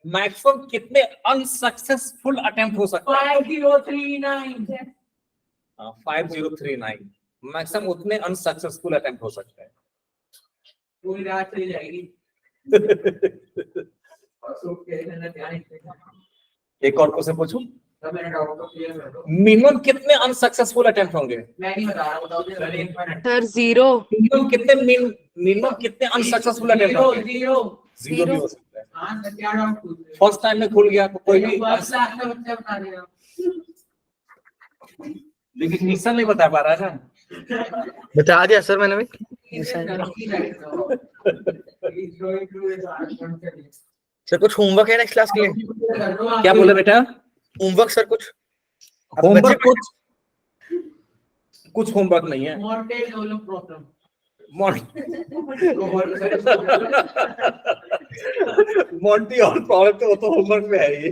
मैक्सिमम कितने अनसक्सेसफुल अटेम्प्ट हो सकता है 5039 5039 मैक्सिमम उतने अनसक्सेसफुल अटेम्प्ट हो सकता है पूरी रात चली जाएगी। परसों के दिन में ध्यान रखना। एक और क्वेश्चन पूछूं तब मेरा डाउट तो क्लियर कर दो। मिनिमम कितने अनसक्सेसफुल अटेम्प्ट होंगे मैं नहीं बता रहा, बताओ सर एक मिनट सर 0 मिनिमम कितने अनसक्सेसफुल अटेम्प्ट जीरो होंगे जीरो। जीरो भी हो सकता है हाँ सर क्या डाउट पूछ रहे हो? फर्स्ट टाइम में खुल गया तो कोई भी फर्स्ट क्लास का बच्चा बता देगा। लेकिन निशान नहीं बता पा रहा था बता दिया सर मैंने भी सर कुछ होमवर्क है नेक्स्ट क्लास के लिए क्या बोले बेटा होमवर्क सर कुछ होमवर्क कुछ होमवर्क नहीं है मॉर्टेल डेवलप प्रॉब्लम। मोंटी और प्रॉब्लम तो वो तो होमवर्क में है ये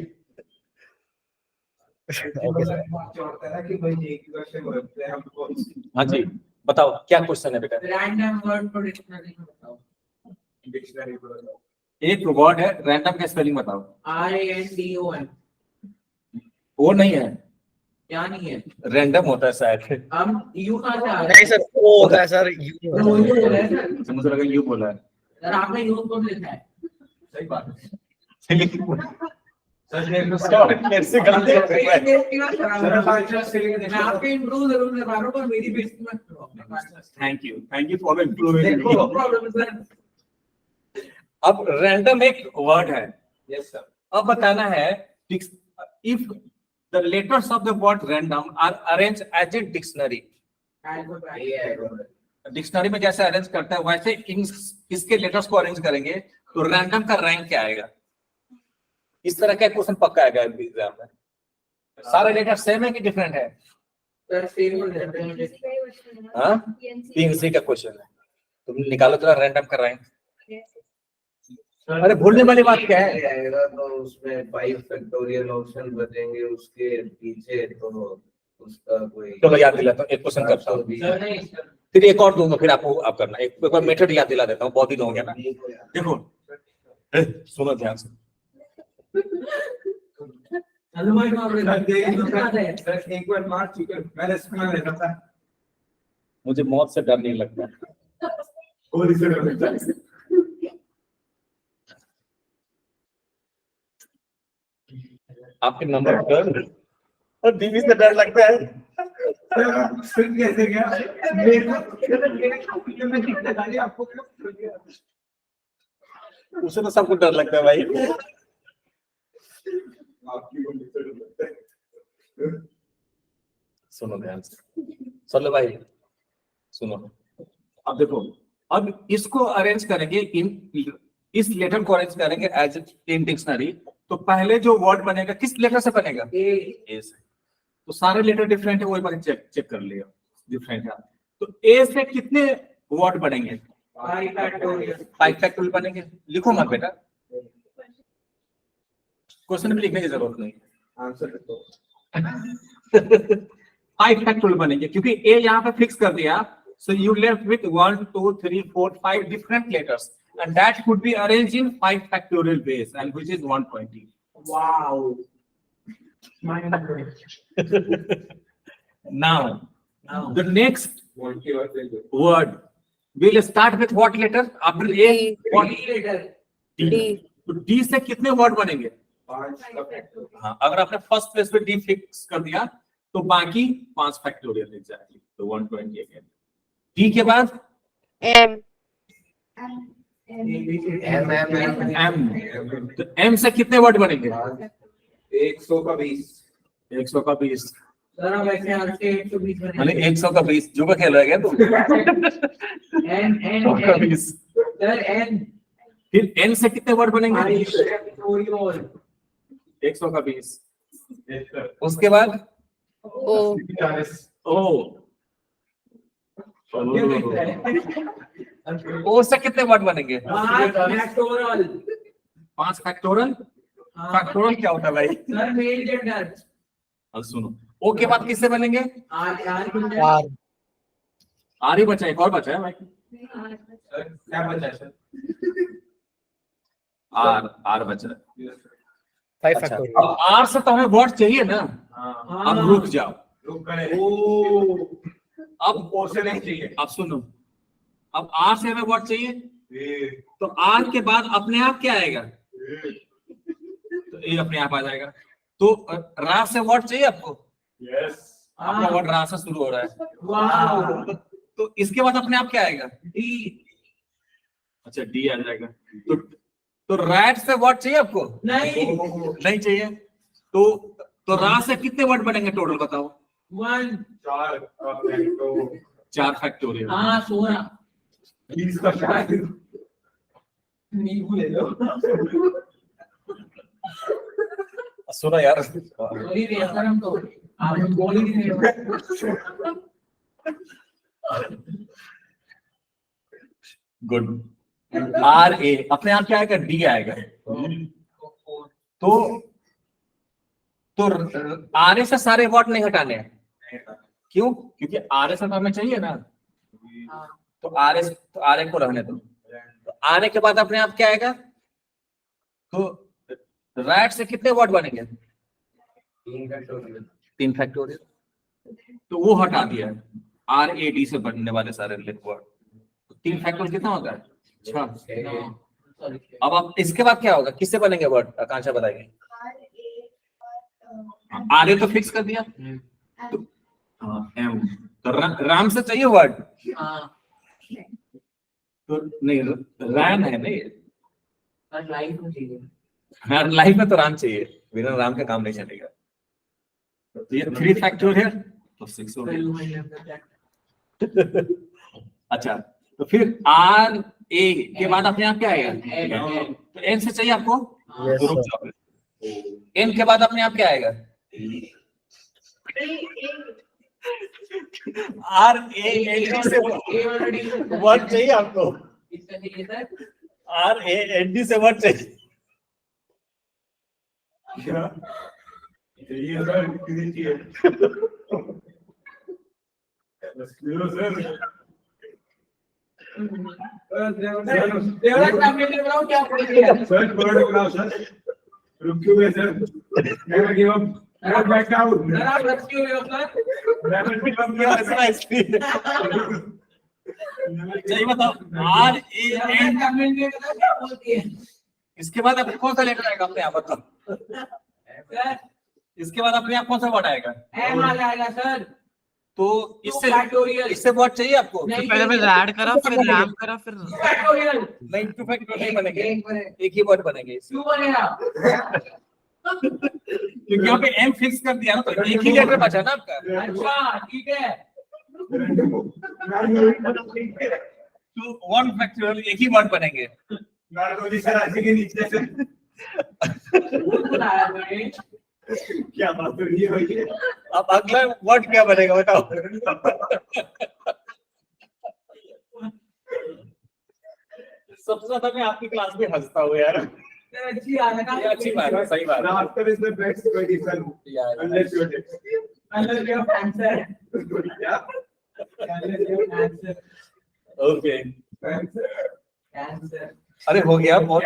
होता है ना कि भाई एक क्वेश्चन होते हैं हमको। हाँ जी बताओ क्या क्वेश्चन है बेटा रैंडम वर्ड को डिक्शनरी में बताओ। डिक्शनरी बोलो। एक वर्ड है रैंडम का स्पेलिंग बताओ RANDOM वो नहीं है क्या नहीं है? रैंडम होता है शायद हम यू कहाँ से आ रहे नहीं सर वो होता है सर हैं? वो यू बोल रहे हैं सर। मुझे लगा यू बोला है सर आपने यू को लिखा है। सही बात है लेकिन सर कैसे गलती कर रहा है मैं आपके इम्प्रूव जरूर करवा रहा हूँ पर मेरी बेइज्जती मत करो अपने पास। Thank you for improving no problem sir. अब रैंडम एक वर्ड है यस सर। अब बताना है if the letters of the word random are arrange as a dictionary dictionary में जैसे अरेंज करता है वैसे इसके लेटर्स को अरेंज करेंगे तो रैंडम का रैंक क्या आएगा इस तरह का क्वेश्चन पक्का आएगा एग्जाम में सारे लेटर सेम है कि डिफरेंट है सर सेम हो जाते हैं। हाँ पीएनसी का क्वेश्चन है तुम निकालो जरा रैंडम का रैंक अरे भूलने वाली बात क्या है आएगा तो उसमें 5 फैक्टोरियल ऑप्शन बचेंगे उसके पीछे तो उसका कोई चलो याद दिलाता हूँ एक क्वेश्चन करता हूँ सर नहीं सर फिर एक और दूंगा फिर आपको आप करना एक बार मेथड याद दिला देता हूँ बहुत दिन हो गया ना देखो सुनो ध्यान से हनुमान बाबू सर एक बार मार चुके मैंने सुना लेना था। मुझे मौत से डर नहीं लगता और इसे डर लगता है। आपके नंबर डर और बीवी से डर लगता है सुन कैसे गया मेरे को में दिखता था आपको उसे तो सबको डर लगता है भाई आपकी को डर लगता है। सुनो ध्यान से चलो भाई सुनो अब देखो अब इसको अरेंज करेंगे इस लेटर को अरेंज करेंगे एज इन डिक्शनरी तो पहले जो वर्ड बनेगा किस लेटर से बनेगा ए से तो सारे लेटर डिफरेंट है वही बार चेक कर लिया डिफरेंट है तो ए से कितने वर्ड बनेंगे 5 फैक्टोरियल बनेंगे लिखो मत बेटा क्वेश्चन में लिखने की जरूरत नहीं आंसर तो 5 फैक्टोरियल बनेंगे क्योंकि ए यहाँ पे फिक्स कर दिया. So you left with 1, 2, 3, 4, 5 different letters, and that could be arranged in 5 factorial ways, and which is 120. Wow. Now, Now. the next word will start with what letter? After A, what? D. D. तो D से कितने word बनेंगे? 5 का factor. हाँ, अगर आपने first place पे D fix कर दिया तो बाकी 5 फैक्टोरियल एग्जैक्टली. तो 120 अगेन. D के बाद M. M. तो M से कितने वर्ड बनेंगे? 100 का 20. 100 का 20. सर अब ऐसे हर से 120 बने. मैंने 100 का 20 जो का खेल रहा है क्या तुम? N 100 का 20. सर N फिर N से कितने वर्ड बनेंगे? 100 का 20. उसके बाद O. O. O से कितने वर्ड बनेंगे? 5 फैक्टोरियल. फैक्टोरियल क्या होता है भाई? Sir male gender. अब सुनो. O के बाद किससे बनेंगे? R. R ही बचा, एक और बचा है भाई. क्या बचा है सर? R बचा है. 5 अच्छा, factorial. अब R से तो हमें वर्ड चाहिए ना. हाँ. अब रुक जाओ. रुक गए. अब O से नहीं चाहिए. अब सुनो. अब R से हमें वर्ड चाहिए. तो R के बाद अपने आप क्या आएगा? तो ये अपने आप आ जाएगा. तो रा से वर्ड चाहिए आपको? यस. आपका वर्ड रा से शुरू हो रहा है. वाह. तो इसके बाद अपने आप क्या आएगा? डी. अच्छा, डी आ जाएगा. तो रैट से वर्ड चाहिए आपको? नहीं चाहिए. तो रा से कितने वर्ड बनेंगे टोटल बताओ? 1 4 का फैक्टर. 4 फैक्टोरियल. हाँ 16. 20 का शायद. नींबू ले लो. सुनो यार. सॉरी रे सर हम तो आप बोल ही नहीं रहे. गुड. आर ए अपने आप क्या आएगा? डी आएगा. तो आर ए से सारे वर्ड नहीं हटाने हैं. क्यों? क्योंकि आर ए से तो हमें चाहिए ना. तो आर ए को रहने दो. तो आर ए के बाद अपने आप क्या आएगा? तो रैट से कितने वर्ड बनेंगे? 3 फैक्टोरियल. तो वो हटा दिया है. आर ए डी से बनने वाले सारे वर्ड. तो 3 फैक्टोरियल कितना होता है? 6. अब आप इसके बाद क्या होगा? किससे बनेंगे वर्ड? आकांक्षा बताएंगे. आर ए तो फिक्स कर दिया. तो एम. तो राम से चाहिए वर्ड? तो नहीं, रैम है नहीं. लाइफ में चाहिए. हर लाइफ में तो राम चाहिए. बिना राम के काम नहीं चलेगा. तो ये 3 फैक्टोरियल तो 6 हो गया. अच्छा, तो फिर आर ए के बाद अपने आप क्या आएगा? तो एन से चाहिए आपको? Yes, तो रुक sir. जाओ. एन के बाद अपने आप क्या आएगा? आर ए एन डी से वर्ड चाहिए आपको? इसका चाहिए sir. R A N D से वर्ड चाहिए. ये सर कितनी चाहिए? देवराज सामने ले बनाओ क्या बोल रही है. सर वर्ड बनाओ सर. रुक क्यों गए sir? Never give up. Never back down. Sir आप रेस्क्यू हो सर. Never give up. चाहिए बताओ. Are A N. कमेंट में बताओ क्या बोलती है. इसके बाद अब कौन सा लेटर आएगा अपने आप बताओ? सर इसके बाद अपने आप कौन सा वर्ड आएगा? एम आ जाएगा सर. तो इससे फैक्टोरियल. इससे वर्ड चाहिए आपको? नहीं. पहले फिर ऐड करा, फिर रैम करा, फिर फैक्टोरियल. नहीं, 2 फैक्टोरियल बनेंगे. एक बने. एक ही वर्ड बनेंगे. क्यों बनेगा? क्योंकि यहाँ पे एम फिक्स कर दिया ना, तो एक ही लेटर बचा ना आपका. अच्छा ठीक है. तो 1 फैक्टोरियल एक ही वर्ड बनेंगे. नारदोजी सर आज के नीचे से बताया मैंने. क्या बात हो रही है भाई? अब अगला वर्ड क्या बनेगा बताओ? सबसे ज्यादा मैं आपकी क्लास में हंसता हूँ यार. अच्छी आ ये अच्छी बात है, सही बात है. After is the best position unless you take. Unless you have cancer. Unless you have cancer. Okay Cancer. अरे हो गया बहुत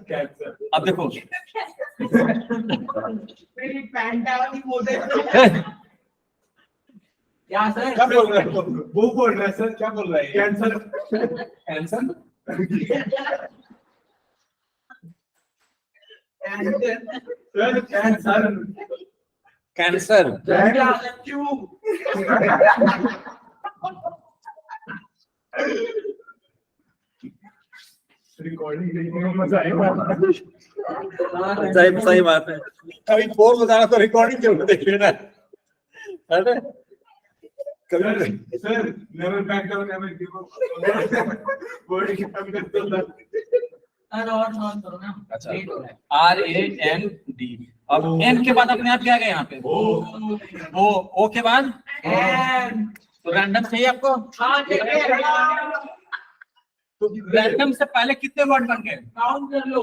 कैंसर अब देखो मेरी पैंट वाली मोटे क्या सर क्या बोल रहे हो वो बोल रहे हैं सर क्या बोल रहे हैं cancer cancer sir cancer cancer क्यों रिकॉर्डिंग देखने में मजा आएगा सही बात है अभी फोन बताना तो रिकॉर्डिंग क्यों देख लेना अरे sir never back down never give up body की कमी करते हैं और नॉन करो ना अच्छा लेट हो रहा है RAND अब N के बाद अपने आप क्या आ गया यहाँ पे O के बाद एंड तो रैंडम चाहिए आपको हाँ देखिए तो रैंडम से पहले कितने वर्ड बन गए काउंट कर लो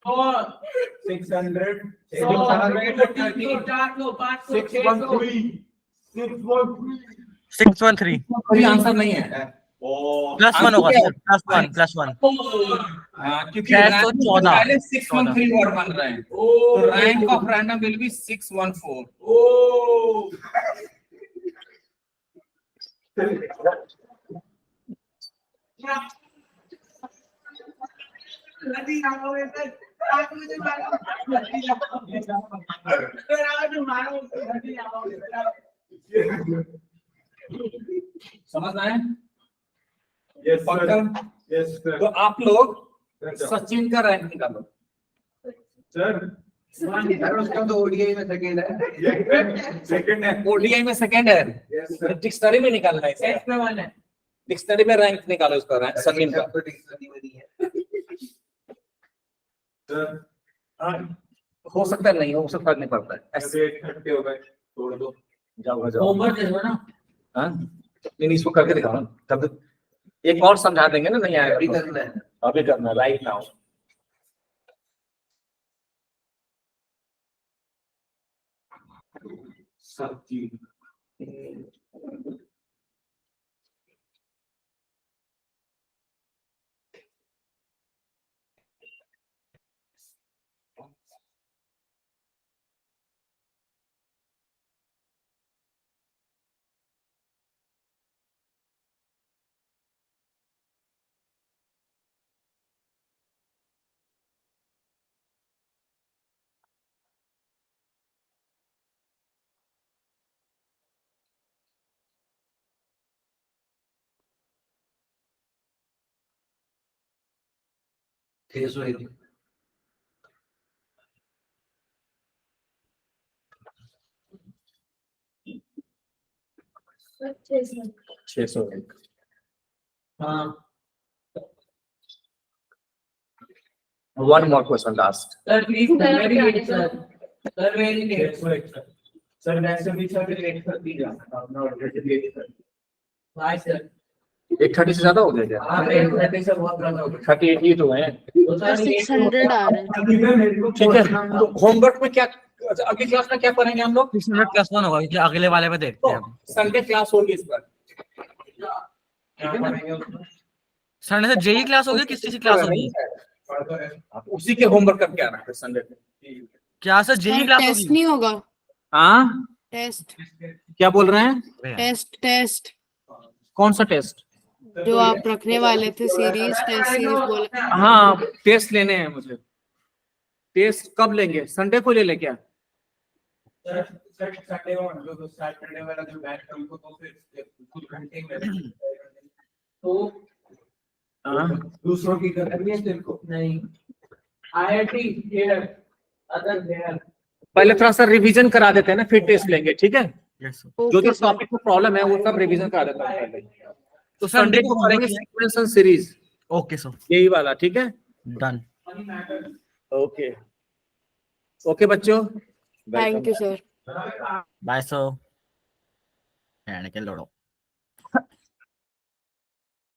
600 613 कोई आंसर नहीं है +1 होगा सर +1 हाँ, क्योंकि 614 रैंक से पहले 613 वर्ड बन रहे हैं तो rank of random will be 614 समझ रहे हैं यस पक्का? यस सर तो आप लोग सचिन का रैंक निकालो सर उसका तो ओडीआई में सेकंड है सेकंड है ओडीआई में सेकंड है यस सर डिक्शनरी में निकालना है इसे। टेस्ट में वन है डिक्शनरी में रैंक निकालो उसका रैंक सचिन का सर हो सकता है नहीं हो उससे फर्क नहीं पड़ता है ऐसे ऐसे 30 हो गए छोड़ दो जाओ जाओ होमवर्क दे दो ना हाँ नहीं इसको करके दिखाओ ना तब एक और समझा देंगे ना नहीं आएगा अभी तो। करना है अभी करना राइट नाउ सब्जी फेस हुई अच्छे से 601 हाँ one more question last sir please very late sir very late sir वैसे भी सर लेट कर दी जाता है नॉट लेट कर बाय सर 830 से ज्यादा हो गया क्या आप 8:30 से बहुत ज्यादा हो गया 38 ही तो हैं तो सर सर 600 आ रहा है अभी मेरे को ठीक है तो होमवर्क में क्या अगली क्लास में क्या पढ़ेंगे हम लोग 600+1 होगा क्योंकि अगले वाले में देखते हैं तो संडे क्लास होगी इस बार संडे से जेई क्लास होगी किस चीज की क्लास होगी आप उसी के होमवर्क करके आना है संडे पे क्या सर जेई क्लास टेस्ट होगी नहीं होगा हाँ टेस्ट क्या बोल रहे हैं टेस्ट कौन सा टेस्ट जो आप रखने वाले थे टेस्ट सीरीज बोला हाँ टेस्ट लेने हैं मुझे टेस्ट कब लेंगे संडे को ले ले क्या सर संडे और जो सैटरडे वाला जो बैच है उनको तो फिर कुछ घंटे में तो हाँ दूसरों की करनी है तेरे को नहीं आईआईटी हियर अदर हियर पहले थोड़ा सा रिवीजन करा देते हैं ना फिर टेस्ट लेंगे ठीक है यस जो जो टॉपिक में प्रॉब्लम है वो सब रिवीजन करा देता हूँ पहले तो संडे को करेंगे sequence and series okay sir यही वाला ठीक है डन ओके ओके बच्चों thank you sir bye sir and के लोड़ो